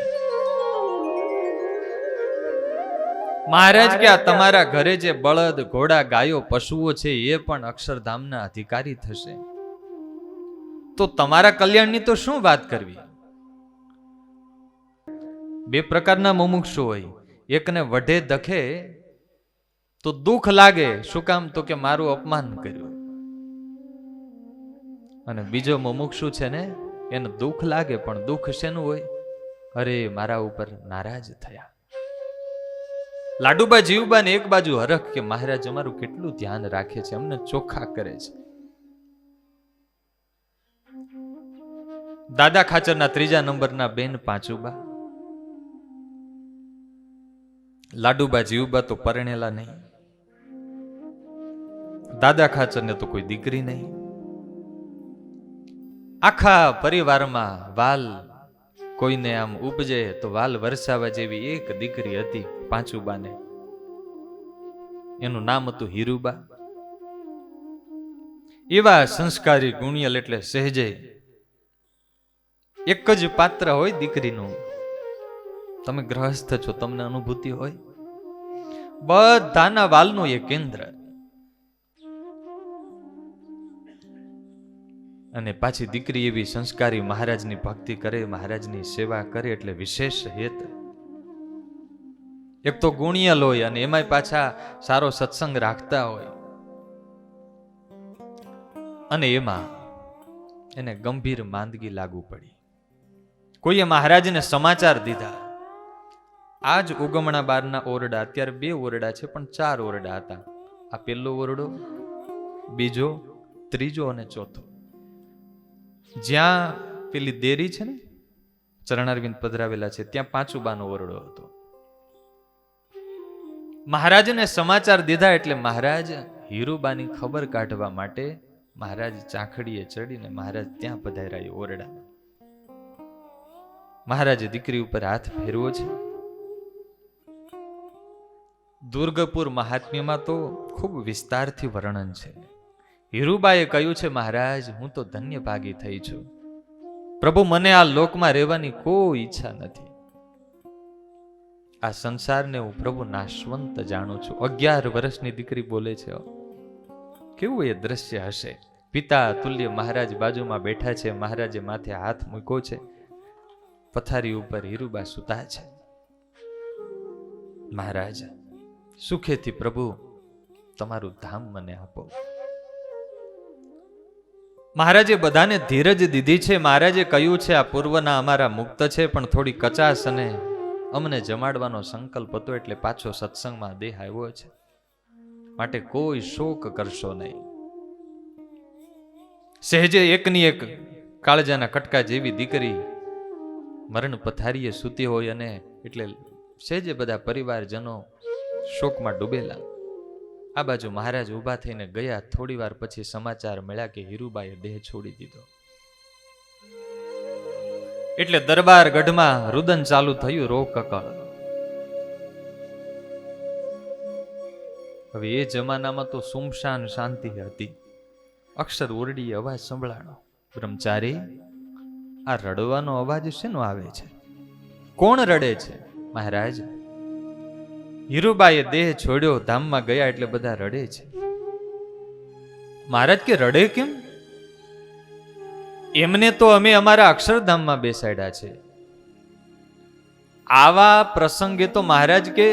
મહારાજ કે આ તમારા ઘરે જે બળદ, ઘોડા, ગાયો, પશુઓ છે એ પણ અક્ષરધામના અધિકારી થશે. તો તમારા કલ્યાણની તો શું વાત કરવી. બે પ્રકારના મુમુક્ષુ હોય. એકને વઢે દખે તો દુઃખ લાગે. શું કામ? તો કે મારું અપમાન કર્યું. અને બીજો મુમુક્ષુ છે ને, એને દુઃખ લાગે પણ દુઃખ શેનું હોય? અરે મારા ઉપર નારાજ થયા. લાડુબા જીવબા ને એક બાજુ હરખ કે મહારાજ અમારું કેટલું ધ્યાન રાખે છે, અમને ચોખ્ખા કરે છે. દાદા ખાચરના ત્રીજા નંબરના બેન પાંચુબા. લાડુબા જીવબા તો પરણેલા નહીં. દાદા ખાચર ને તો કોઈ દીકરી નહીં. આખા પરિવારમાં વાલ કોઈને આમ ઉપજે તો વાલ વરસાવા જેવી એક દીકરી હતી પાંચુબાને. એનું નામ હતું હીરુબા. એવા સંસ્કારી ગુણિયલ એટલે સહેજે એક જ પાત્ર હોય દીકરીનું. તમે ગ્રહસ્થ છો, તમને અનુભૂતિ હોય. બધાના વાલનું એ કેન્દ્ર. અને પાછી દીકરી એવી સંસ્કારી, મહારાજની ભક્તિ કરે, મહારાજની સેવા કરે એટલે વિશેષ હેત. એક તો ગુણિયલ હોય અને એમાંય પાછા સારો સત્સંગ રાખતા હોય. અને એમાં એને ગંભીર માંદગી લાગુ પડી. કોઈએ મહારાજને સમાચાર દીધા. આજ ઉગમણા બારના ઓરડા, અત્યારે 2 ઓરડા છે પણ 4 ઓરડા હતા. આ પહેલો ઓરડો, બીજો, ત્રીજો અને ચોથો. જ્યાં પેલી દેરી છે ને, ચરણારવિંદ પધરાવેલા છે, ત્યાં પાંચુબાનો ઓરડો હતો. મહારાજને સમાચાર દીધા એટલે મહારાજ હીરુબાની ખબર કાઢવા માટે મહારાજ ચાખડીએ ચડીને મહારાજ ત્યાં પધાર્યા ઓરડા. મહારાજે દીકરી ઉપર હાથ ફેરવો છે. દુર્ગપુર મહાત્મ્યમાં તો ખૂબ વિસ્તારથી વર્ણન છે. હીરુબાએ કહ્યું છે, મહારાજ હું તો ધન્ય ભાગી થઈ છું. પ્રભુ મને આ લોકમાં રહેવાની કોઈ ઈચ્છા નથી. આ સંસારને હું પ્રભુ નાશવંત જાણું છું. 11 વર્ષની દીકરી બોલે છે. કેવું એ દ્રશ્ય હશે. પિતા તુલ્ય મહારાજ બાજુમાં બેઠા છે. મહારાજે માથે હાથ મૂક્યો છે. પથારી ઉપર હીરુબા સૂતા છે. મહારાજ સુખેથી પ્રભુ તમારું ધામ મને આપો. મહારાજે બધાને ધીરજ દીધી છે. મહારાજે કહ્યું છે આ પૂર્વના અમારા મુક્ત છે પણ થોડી કચાશ અને અમને જમાડવાનો સંકલ્પ હતો એટલે પાછો સત્સંગમાં દેહ આવ્યો છે. માટે કોઈ શોક કરશો નહીં. સહેજે એકની એક કાળજાના કટકા જેવી દીકરી મરણ પથારીએ સૂતી હોય અને એટલે સહેજે બધા પરિવારજનો શોકમાં ડૂબેલા. આ બાજુ મહારાજ ઊભા થઈને ગયા. થોડી વાર પછી સમાચાર મળ્યા કે હીરુબાએ દેહ છોડી દીધો. એટલે દરબાર ગઢમાં રુદન ચાલુ થયું, રો કકળ. હવે એ જમાનામાં તો સુમશાન શાંતિ હતી. અક્ષર ઓરડીએ અવાજ સંભળાણો. બ્રહ્મચારી, આ રડવાનો અવાજ શેનો આવે છે? કોણ રડે છે? મહારાજ, હીરુબાએ દેહ છોડ્યો, ધામમાં ગયા એટલે બધા રડે છે. મહારાજ કે રડે કેમ? એમને તો અમે અમારા અક્ષરધામમાં બેસાડ્યા છે. આવા પ્રસંગે તો મહારાજ કે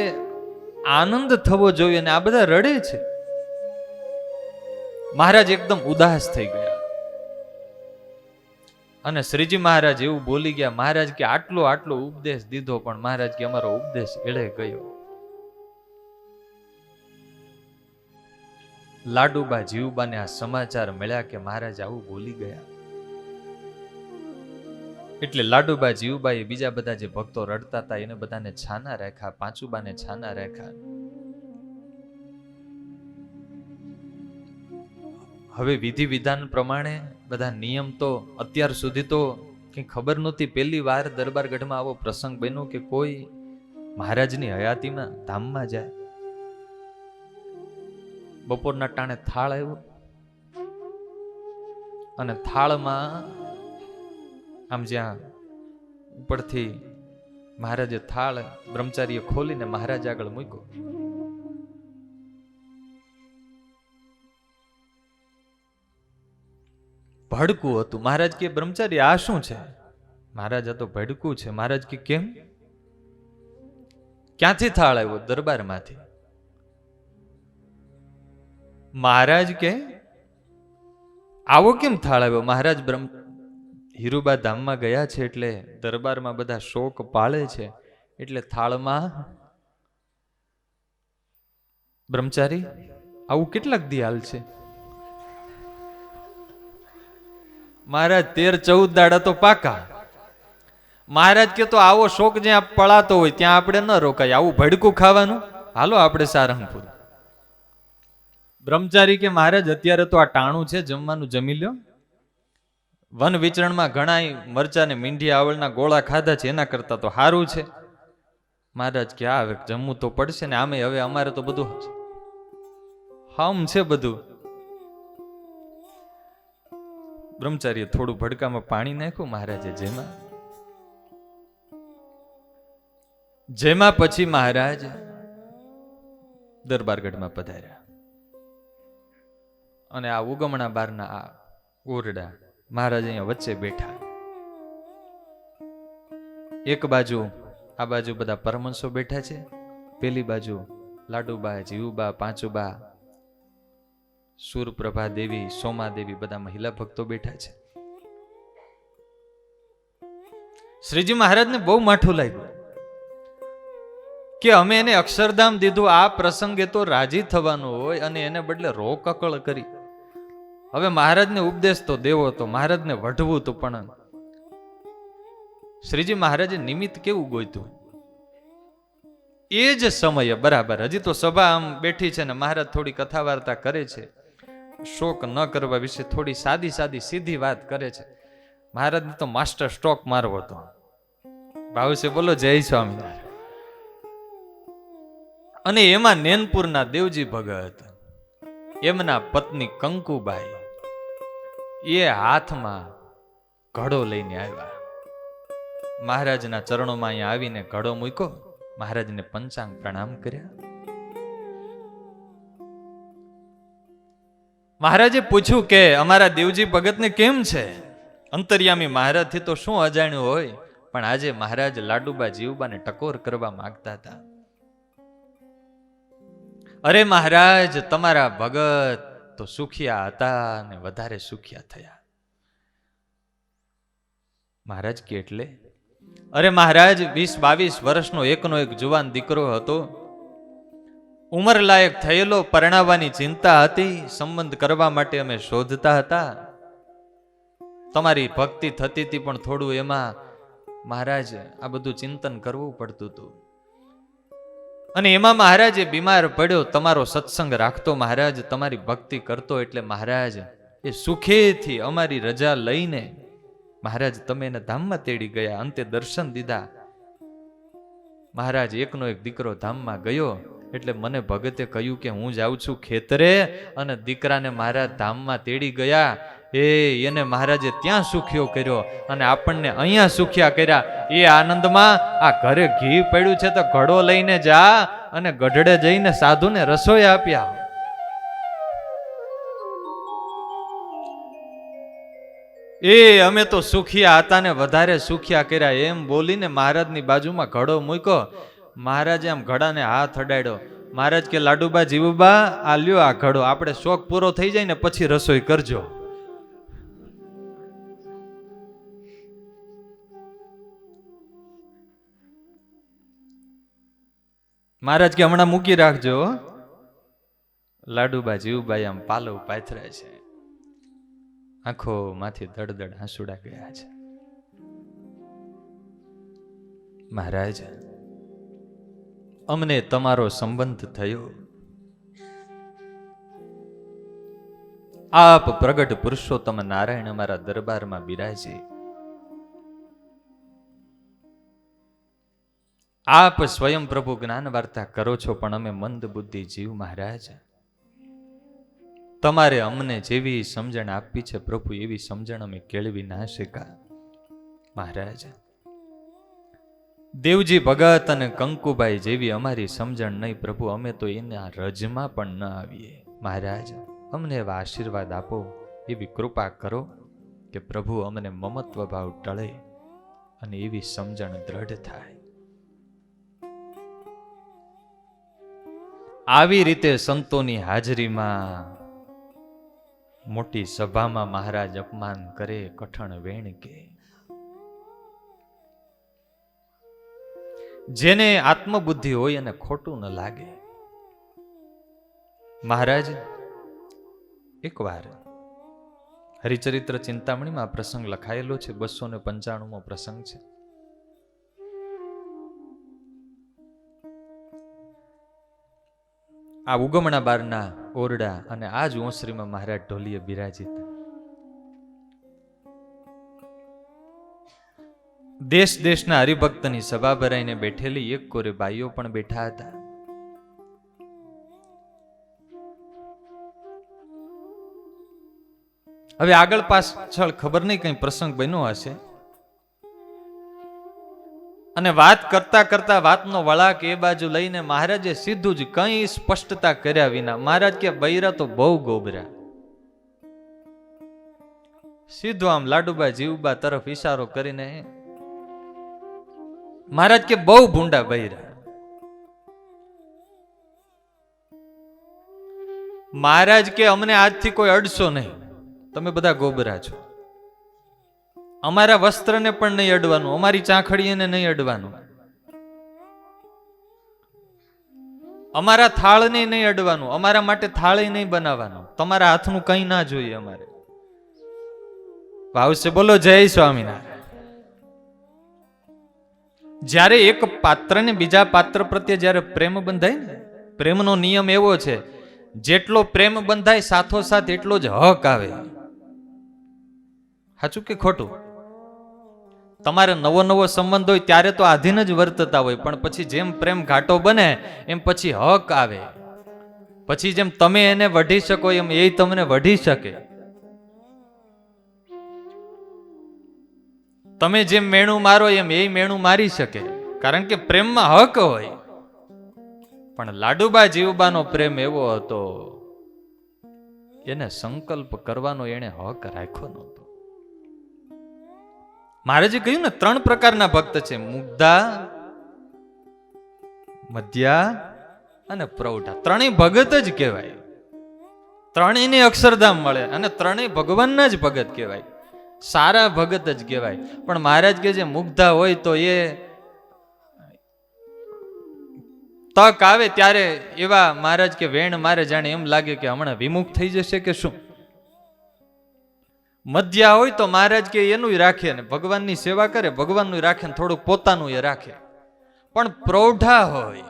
આનંદ થવો જોઈએ અને આ બધા રડે છે. મહારાજ એકદમ ઉદાસ થઈ ગયા અને શ્રીજી મહારાજ એવું બોલી ગયા. મહારાજ કે આટલો ઉપદેશ દીધો પણ મહારાજ કે અમારો ઉપદેશ એળે ગયો. લાડુબા જીવબાને આ સમાચાર મળ્યા કે મહારાજ આવું બોલી ગયા. એટલે લાડુબા જીવબાએ બીજા બધા જે ભક્તો રડતા હતા એને બધાને છાના રાખ્યા, પાંચુબાને છાના રાખ્યા. હવે વિધિ વિધાન પ્રમાણે બધા નિયમ તો અત્યાર સુધી તો કઈ ખબર નહોતી. પહેલી વાર દરબારગઢમાં આવો પ્રસંગ બન્યો કે કોઈ મહારાજની હયાતીમાં ધામમાં જાય. બપોરના ટાણે થાળ આવ્યો અને થાળમાં આમ જ્યાં ઉપરથી મહારાજે થાળ બ્રહ્મચારીએ ખોલીને મહારાજ આગળ મૂક્યો. ભડકું હતું. મહારાજ કે બ્રહ્મચારી આ શું છે? મહારાજ આ તો ભડકું છે. મહારાજ કે કેમ? ક્યાંથી થાળ આવ્યો? દરબારમાંથી. મહારાજ કે આવો કેમ થાળ આવ્યો? મહારાજ હીરુબા ધામમાં ગયા છે એટલે દરબારમાં બધા શોક પાળે છે એટલે થાળમાં. બ્રહ્મચારી આવું કેટલાક દી હાલ છે? મહારાજ 13-14 દાડા તો પાકા. મહારાજ કે તો આવો શોક જ્યાં પળાતો હોય ત્યાં આપણે ન રોકાય. આવું ભડકું ખાવાનું? હાલો આપણે સારંગપુર. બ્રહ્મચારી કે મહારાજ અત્યારે તો આ ટાણું છે, જમવાનું જમી લ્યો. વન વિચરણમાં ઘણા મરચા ને મીંઢી આવળના ગોળા ખાધા છે, એના કરતા તો સારું છે. મહારાજ કે આ જમવું તો પડશે ને, આમે હવે અમારે તો બધું હમ છે બધું. બ્રહ્મચારીએ થોડું ભડકામાં પાણી નાખ્યું. મહારાજે જેમાં પછી મહારાજ દરબારગઢમાં પધાર્યા અને આ ઉગમણા બારના આ ઓરડા મહારાજ અહીંયા વચ્ચે બેઠા. એક બાજુ આ બાજુ બધા પરમહંસો બેઠા છે, પેલી બાજુ લાડુબા, જીવુબા, પાંચુબા, સુરપ્રભા દેવી, સોમા દેવી, બધા મહિલા ભક્તો બેઠા છે. શ્રીજી મહારાજને બહુ માઠું લાગ્યું કે અમે એને અક્ષરધામ દીધું, આ પ્રસંગે તો રાજી થવાનું હોય અને એને બદલે રોકકળ કરી. હવે મહારાજને ઉપદેશ તો દેવો હતો, મહારાજને વઢવું તો, પણ શ્રીજી મહારાજે નિમિત્ત કેવું ગોઈતું એ જ સમયે બરાબર. હજી તો સભા આમ બેઠી છે ને મહારાજ થોડી કથા વાર્તા કરે છે, શોક ન કરવા વિશે થોડી સાદી સાદી સીધી વાત કરે છે. મહારાજને તો માસ્ટર સ્ટ્રોક મારવો હતો. ભાવ છે બોલો જય સ્વામિનારાયણ. અને એમાં નેનપુરના દેવજી ભગત, એમના પત્ની કંકુબાઈ, એ હાથમાં ઘડો લઈને આવ્યા. મહારાજના ચરણોમાં અહીંયા આવીને ઘડો મૂક્યો, મહારાજને પંચાંગ પ્રણામ કર્યા. મહારાજે પૂછ્યું કે અમારા દેવજી ભગતને કેમ છે? અંતર્યામી મહારાજથી તો શું અજાણ્યું હોય, પણ આજે મહારાજ લાડુબા જીવબાને ટકોર કરવા માંગતા હતા. અરે મહારાજ, તમારા ભગત તો સુખિયા હતા ને વધારે સુખિયા થયા. મહારાજ કે એટલે? અરે મહારાજ, 20-22 વર્ષનો એકનો એક જુવાન દીકરો હતો, ઉંમર લાયક થયેલો, પરણાવવાની ચિંતા હતી, સંબંધ કરવા માટે અમે શોધતા હતા. તમારી ભક્તિ થતી હતી પણ થોડું એમાં મહારાજ આ બધું ચિંતન કરવું પડતું હતું. અને એમાં મહારાજ એ બીમાર પડ્યો, તમારો સત્સંગ રાખતો, મહારાજ તમારી ભક્તિ કરતો, એટલે મહારાજ એ સુખેથી અમારી રજા લઈને મહારાજ તમે એને ધામમાં તેડી ગયા, અંતે દર્શન દીધા. મહારાજ એકનો એક દીકરો ધામમાં ગયો એટલે મને ભગતે કહ્યું કે હું જાઉં છું ખેતરે, અને દીકરાને મહારાજ ધામમાં તેડી ગયા. એને મહારાજે ત્યાં સુખ્યો કર્યો અને આપણને અહીંયા સુખ્યા કર્યા. એ આનંદમાં આ ઘરે ઘી પડ્યું છે તો ઘડો લઈને જા અને ગઢડે જઈને સાધુને રસોઈ આપ્યા. અમે તો સુખિયા હતા ને વધારે સુખિયા કર્યા, એમ બોલીને મહારાજની બાજુમાં ઘડો મૂક્યો. મહારાજે આમ ઘડાને હાથ અડાડ્યો. મહારાજ કે લાડુબા જીવુબા, આ લ્યો આ ઘડો, આપણે શોખ પૂરો થઈ જાય ને પછી રસોઈ કરજો. મહારાજ કે હમણાં મૂકી રાખજો, લાડુબા જીવબાઈ આમ પાલવ પાથર્યા છે, આંખોમાંથી દડદડ આંસુડા ગયા છે. મહારાજ, અમને તમારો સંબંધ થયો. આપ પ્રગટ પુરુષોત્તમ નારાયણ અમારા દરબારમાં બિરાજી. આપ સ્વયં પ્રભુ જ્ઞાન વાર્તા કરો છો, પણ અમે મંદ બુદ્ધિ જીવ મહારાજ. તમારે અમને જેવી સમજણ આપી છે પ્રભુ, એવી સમજણ અમે કેળવી ના શકા. મહારાજ, દેવજી ભગત અને કંકુબાઈ જેવી અમારી સમજણ નહીં પ્રભુ, અમે તો એના રજમાં પણ ન આવીએ. મહારાજ, અમને એવા આશીર્વાદ આપો, એવી કૃપા કરો કે પ્રભુ અમને મમત્વ ભાવ ટળે અને એવી સમજણ દ્રઢ થાય. આવી રીતે સંતોની હાજરીમાં મોટી સભામાં મહારાજ અપમાન કરે, કઠણ વેણ કે. જેને આત્મબુદ્ધિ હોય અને ખોટું ન લાગે. મહારાજ, એકવાર હરિચરિત્ર ચિંતામણીમાં આ પ્રસંગ લખાયેલો છે, 295મો પ્રસંગ છે. આ ઉગમણા બારના ઓરડા અને આ જ ઓસરીમાં મહારાજ ઢોલીએ બિરાજિત. દેશ દેશના હરિભક્તની સભા ભરાઈને બેઠેલી, એક કોરે બાઈઓ પણ બેઠા હતા. હવે આગળ પાછળ ખબર નહીં કઈ પ્રસંગ બન્યો હશે, અને વાત કરતા કરતા વાતનો વળાક એ બાજુ લઈને મહારાજે સીધું જ કઈ સ્પષ્ટતા કર્યા વિના, મહારાજ કે બૈરા તો બહુ ગોબરા, સીધું આમ લાડુબા જીવબા તરફ ઈશારો કરીને મહારાજ કે બહુ ભૂંડા બૈરા. મહારાજ કે અમને આજથી કોઈ અડશો નહીં, તમે બધા ગોબરા છો. અમારા વસ્ત્રને પણ નહીં અડવાનું, અમારી ચાંખડીને નહીં અડવાનું, અમારા થાળને નહીં અડવાનું, અમારા માટે થાળી નહીં બનાવવાનું, તમારા હાથનું કંઈ ના જોઈએ અમારે. ભાવશે બોલો જય સ્વામિનારાયણ. જ્યારે એક પાત્રને બીજા પાત્ર પ્રત્યે જ્યારે પ્રેમ બંધાય ને, પ્રેમનો નિયમ એવો છે, જેટલો પ્રેમ બંધાય સાથોસાથ એટલો જ હક આવે. સાચું કે ખોટું? તમારે નવો નવો સંબંધ હોય ત્યારે તો આધીન જ વર્તતા હોય, પણ પછી જેમ પ્રેમ ઘાટો બને એમ પછી હક આવે. પછી જેમ તમે એને વઢી શકો એમ એ તમને વઢી શકે. તમે જેમ મેણું મારો એમ એ મેણું મારી શકે, કારણ કે પ્રેમમાં હક હોય. પણ લાડુબા જીવબાનો પ્રેમ એવો હતો, એને સંકલ્પ કરવાનો એને હક રાખ્યો નહોતો. મહારાજે કહ્યું ને, 3 પ્રકારના ભક્ત છે, મુગ્ધા, મધ્યા અને પ્રૌઢા. ત્રણેય ભગત જ કહેવાય, ત્રણેયને અક્ષરધામ મળે અને ત્રણેય ભગવાનના જ ભગત કહેવાય, સારા ભગત જ કહેવાય. પણ મહારાજ કે જે મુગ્ધા હોય તો એ તક આવે ત્યારે એવા મહારાજ કે વેણ મારે, જાણે એમ લાગે કે હમણાં વિમુખ થઈ જશે કે શું. મધ્યા હોય તો મહારાજ કે એનું રાખે ને ભગવાનની સેવા કરે, ભગવાનનું રાખે ને થોડુંક પોતાનું એ રાખે. પણ પ્રૌઢા હોય,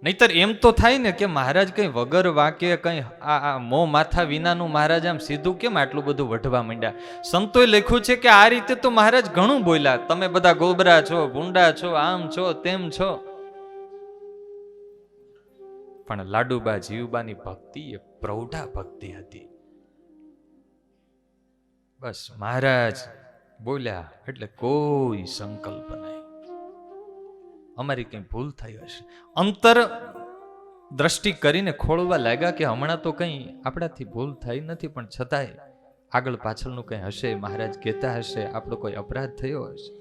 નહીતર એમ તો થાય ને કે મહારાજ કઈ વગર વાકે કઈ આ મો માથા વિનાનું મહારાજ આમ સીધું કેમ આટલું બધું વઢવા માંડ્યા. સંતોએ લખ્યું છે કે આ રીતે તો મહારાજ ઘણું બોલ્યા, તમે બધા ગોબરા છો, ભૂંડા છો, આમ છો, તેમ છો. પણ લાડુબા જીવબાની ભક્તિ એ પ્રૌઢા ભક્તિ હતી. બસ મહારાજ બોલ્યા એટલે કોઈ સંકલ્પ નહીં. અમારી કઈ ભૂલ થઈ હશે, અંતર દ્રષ્ટિ કરીને ખોળવા લાગ્યા કે હમણાં તો કઈ આપણાથી ભૂલ થઈ નથી, પણ છતાંય આગળ પાછળનું કઈ હશે, મહારાજ કહેતા હશે, આપણો કોઈ અપરાધ થયો હશે.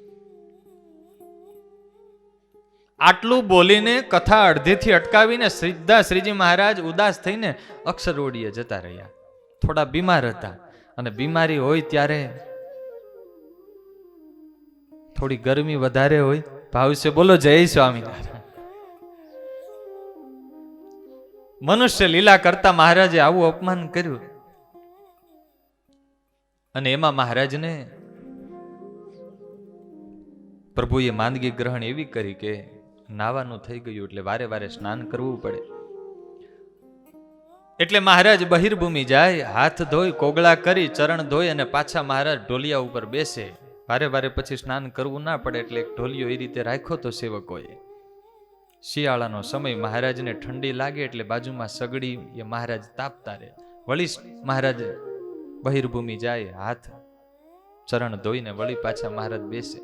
આટલું બોલીને કથા અડધેથી અટકાવીને સીધા શ્રીજી મહારાજ ઉદાસ થઈને અક્ષરવડીએ જતા રહ્યા. થોડા બીમાર હતા, અને બીમારી હોય ત્યારે થોડી ગરમી વધારે હોય ભાવ છે બોલો જય સ્વામિનારાયણ. મનુષ્ય લીલા કરતા મહારાજે આવું અપમાન કર્યું અને એમાં મહારાજને પ્રભુએ માંદગી ગ્રહણ એવી કરી કે નાવાનું થઈ ગયું એટલે વારે વારે સ્નાન કરવું પડે. એટલે મહારાજ બહિર્ભૂમિ જાય, હાથ ધોઈ કોગળા કરી ચરણ ધોઈ અને પાછા મહારાજ ઢોલિયા ઉપર બેસે. વારે વારે પછી સ્નાન કરવું ના પડે એટલે એક ઢોલિયો એ રીતે રાખ્યો તો સેવકોએ. શિયાળાનો સમય, મહારાજને ઠંડી લાગે એટલે બાજુમાં સગડી એ મહારાજ તાપતા રહે. વળી મહારાજ બહિર્ભૂમિ જાય, હાથ ચરણ ધોઈને વળી પાછા મહારાજ બેસે.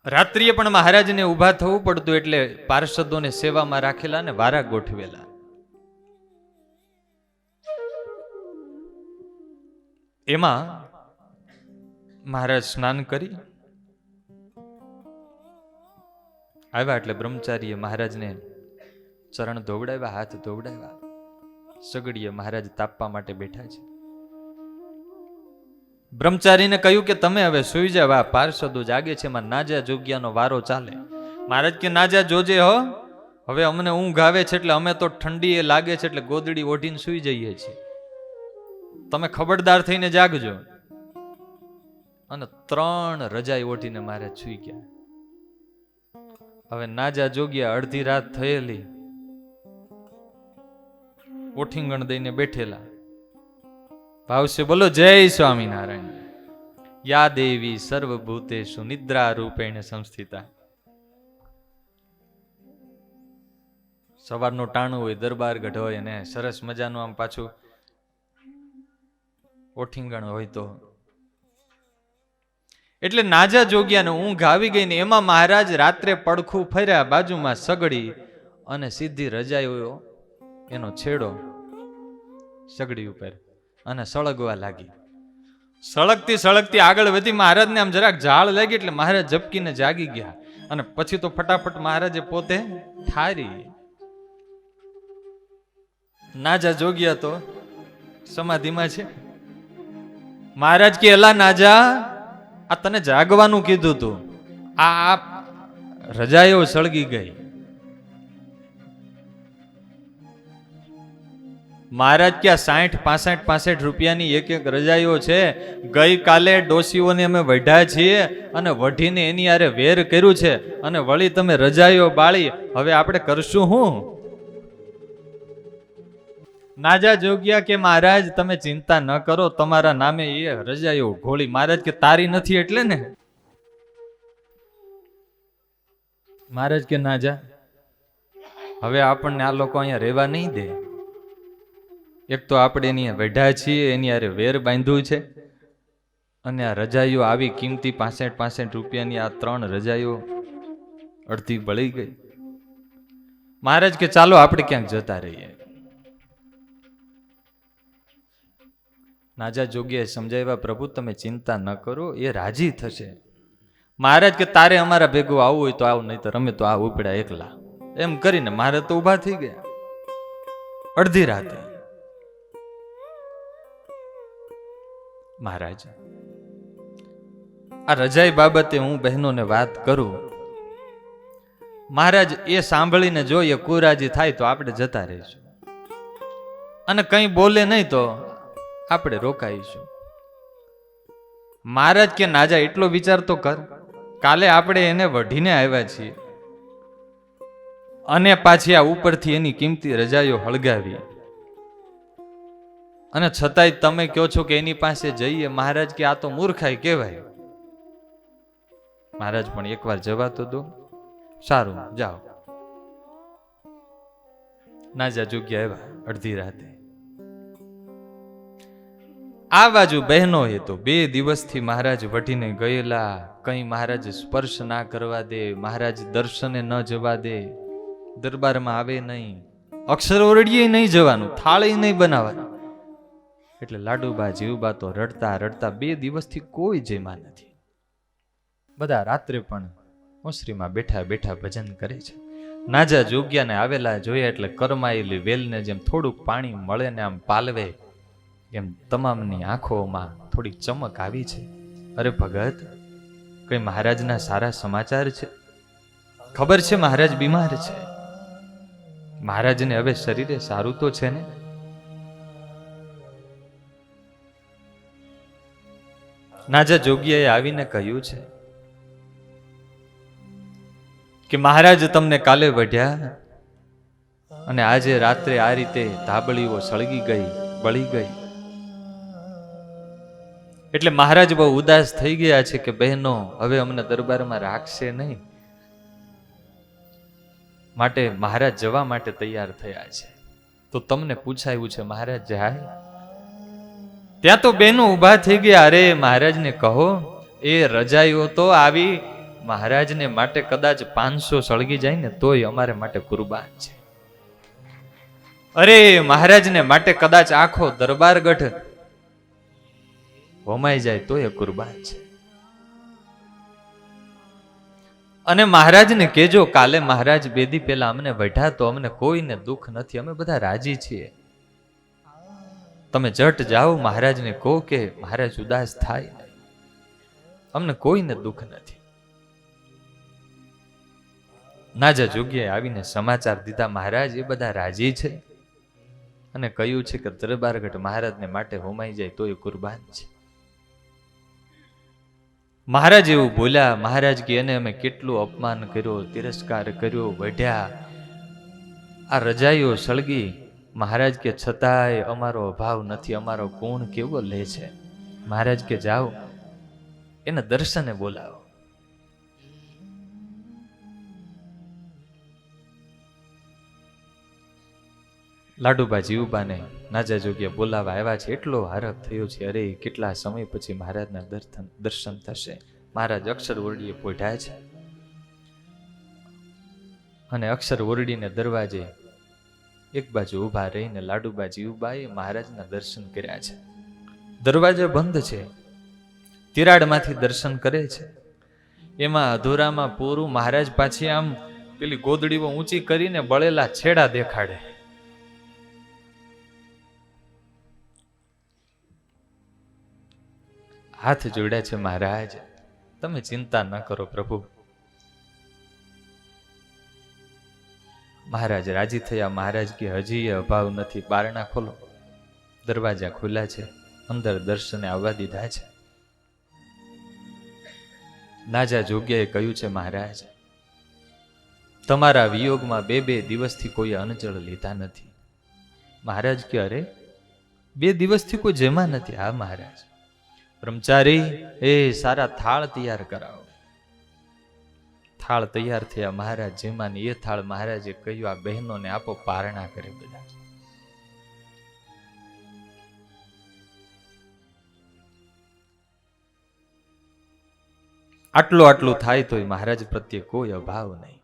રાત્રિએ પણ મહારાજને ઊભા થવું પડતું એટલે પાર્ષદોને સેવામાં રાખેલા ને વારા ગોઠવેલા. એમાં મહારાજ સ્નાન કરી આવ્યા એટલે બ્રહ્મચારીએ મહારાજને ચરણ ધોવડાવ્યા, હાથ ધોવડાવ્યા. સગડીએ મહારાજ તાપવા માટે બેઠા છે. બ્રહ્મચારીને કહ્યું કે તમે હવે સુઈ જાવ, આ પાર્ષદો જાગે છે, એમાં નાજા જોગ્યાનો વારો ચાલે. મહારાજ કે નાજા જોજે હો, હવે અમને ઊંઘ આવે છે એટલે અમે તો ઠંડી એ લાગે છે એટલે ગોદડી ઓઢીને સુઈ જઈએ છીએ, તમે ખબરદાર થઈને જાગજો. અને 3 રજાઈ ઓઢીને મહારાજ સુઈ ગયા. હવે નાજા જોગ્યા અડધી રાત થયેલી, ઓઠીંગણ દઈને બેઠેલા. ભાવશે બોલો જય સ્વામિનારાયણ. યા દેવી સર્વભૂતેષુ નિદ્રા રૂપેણ સંસ્થિતા. સવારનું ટાણું હોય, દરબાર ગઢ હોય અને સરસ મજાનું આમ પાછું ઓઠીંગણ હોય તો એટલે નાજા જોગ્યાને ઊંઘ આવી ગઈ ને એમાં મહારાજ રાત્રે પડખું ફર્યા, બાજુમાં સગડી અને સીધી રજાઈઓ એનો છેડો સગડી ઉપર અને સળગવા લાગી. સળગતી સળગતી આગળ વધી મહારાજને આમ જરાક ઝાળ લાગી એટલે મહારાજ ઝપકીને જાગી ગયા. અને પછી તો ફટાફટ મહારાજે પોતે ઠારી. નાજા જોગ્યા તો સમાધિમાં છે. મહારાજ કે એલા નાજા, આ તને જાગવાનું કીધું તું, આ રજાઈઓ સળગી ગઈ. મહારાજ કે 60-65 રૂપિયાની એક રજાઈઓ છે, ગઈકાલે ડોશીઓને અમે વઢ્યા છીએ અને વઢીને એની આરે વેર કર્યું છે અને વળી તમે રજાઈઓ બાળી, હવે આપણે કરશું હું? નાજા જોગ્યા કે મહારાજ તમે ચિંતા ન કરો, તમારા નામે એ રજાઈઓ ઘોળી. મહારાજ કે તારી નથી એટલે ને. મહારાજ કે નાજા, હવે આપણને આ લોકો અહીંયા રહેવા નહીં દે. એક તો આપણે એની વેઢા છીએ, એની આરે વેર બાંધ્યું છે, અને આ રજાઈઓ આવી કિંમતી 65 રૂપિયાની આ 3 રજાઈઓ અડધી બળી ગઈ. મહારાજ કે ચાલો આપણે ક્યાંક જતા રહીએ. નાજા જોગ્યાએ સમજાવ્યા, પ્રભુ તમે ચિંતા ન કરો, એ રાજી થશે. મહારાજ કે તારે અમારા ભેગું આવવું હોય તો આવ, નહીં તો રમે તો આ ઉપડ્યા એકલા. એમ કરીને મહારાજ તો ઊભા થઈ ગયા. અડધી રાતે મહારાજ આ રજાઈ બાબતે હું બહેનોને વાત કરું, મહારાજ એ સાંભળીને જોઈએ કુરાજી થાય તો આપણે જતા રહીશું, અને કંઈ બોલે નહીં તો આપણે રોકાઈશું. મહારાજ કે નાજા એટલો વિચાર તો કર, કાલે આપણે એને વઢીને આવ્યા છીએ અને પાછી આ ઉપરથી એની કિંમતી રજાઈઓ હળગાવી, અને છતાંય તમે કહો છો કે એની પાસે જઈએ. મહારાજ કે આ તો મૂર્ખાઈ કહેવાય. મહારાજ પણ એકવાર જવા તો દો. સારું જાઓ. નાજા જોગ્યા આવ્યા અડધી રાતે. આ બાજુ બહેનો એ તો 2 દિવસથી મહારાજ વઢીને ગયેલા, કઈ મહારાજ સ્પર્શ ના કરવા દે, મહારાજ દર્શને ન જવા દે, દરબારમાં આવે નહીં, અક્ષર ઓરડીએ નહીં જવાનું, થાળી નહીં બનાવવાની. એટલે લાડુબા જીવબા તો રડતા રડતા 2 દિવસથી કોઈ જેમાં નથી. બધા રાત્રે પણ ઓસરીમાં બેઠા બેઠા ભજન કરે છે. નાજા જોગ્યાને આવેલા જોયા એટલે કરમાયેલી વેલને જેમ થોડુંક પાણી મળે ને આમ પાલવે એમ તમામની આંખોમાં થોડી ચમક આવી છે. અરે ભગત, કઈ મહારાજના સારા સમાચાર છે? ખબર છે મહારાજ બીમાર છે. મહારાજને હવે શરીરે સારું તો છે ને? નાજા જોગીએ આવીને કહ્યું છે કે મહારાજ તમને કાલે વઢ્યા અને આજે રાત્રે આ રીતે ધાબળીઓ સળગી ગઈ, બળી ગઈ. એટલે મહારાજ બહુ ઉદાસ થઈ ગયા છે કે બહેનો હવે અમને દરબારમાં રાખશે નહીં. માટે મહારાજ જવા માટે તૈયાર થયા છે. તો તમને પૂછાયું છે મહારાજ જાય? ત્યાં તો બહેનો ઊભા થઈ ગયા. અરે મહારાજને કહો એ રજાઈઓ તો આવી મહારાજને માટે કદાચ 500 સળગી જાય ને તોય અમારે માટે કુરબાન છે. અરે મહારાજને માટે કદાચ આખો દરબારગઢ હોમાઈ જાય તોય કુરબાન છે. અને મહારાજને કહેજો કાલે મહારાજ બેદી પહેલા અમને વઢ્યા તો અમને કોઈને દુઃખ નથી, અમે બધા રાજી છીએ. તમે જટ જાઓ, મહારાજને કહો કે મહારાજ ઉદાસ થાય, અમને કોઈને દુઃખ નથી. નાજા જોગીએ આવીને સમાચાર દીધા, મહારાજ એ બધા રાજી છે અને કહ્યું છે કે દરબારગઢ મહારાજને માટે હોમાઈ જાય તોય કુરબાન છે. મહારાજ એવું બોલ્યા, મહારાજ કે એને અમે કેટલું અપમાન કર્યો, તિરસ્કાર કર્યો, વઢ્યા, આ રજાઈઓ સળગી. મહારાજ કે છતાંય અમારો અભાવ નથી, અમારો ગુણ કેવો લે છે. મહારાજ કે જાઓ એને દર્શને બોલાવો. લાડુબા જીવબાને નાજા જોગીએ બોલાવા આવ્યા છે. એટલો હારક થયો છે. અરે કેટલા સમય પછી મહારાજના દર્શન થશે. મહારાજ અક્ષર ઓરડીએ પોઢ્યા છે અને અક્ષર ઓરડીને દરવાજે એક બાજુ ઊભા રહીને લાડુબા જીવબાએ મહારાજના દર્શન કર્યા છે. દરવાજો બંધ છે, તિરાડમાંથી દર્શન કરે છે. એમાં અધૂરામાં પૂરું મહારાજ પાછી આમ પેલી ગોદડીઓ ઊંચી કરીને બળેલા છેડા દેખાડે. હાથ જોડ્યા છે. મહારાજ તમે ચિંતા ન કરો પ્રભુ. મહારાજ રાજી થયા. મહારાજ કે હજી એ અભાવ નથી, બારણા ખોલો. દરવાજા ખુલ્લા છે, અંદર દર્શને આવવા દીધા છે. નાજા જોગ્યાએ કહ્યું છે મહારાજ તમારા વિયોગમાં 2 દિવસથી કોઈ અનજળ લીધા નથી. મહારાજ કે અરે 2 દિવસથી કોઈ જેમાં નથી? હા મહારાજ. બ્રહ્મચારી એ સારા થાળ તૈયાર કરાવો. થાળ તૈયાર થયા. મહારાજ જેમાની એ થાળ મહારાજે કહ્યું આ બહેનોને આપો, પારણા કરે બધા. આટલું થાય તોય મહારાજ પ્રત્યે કોઈ અભાવ નહીં.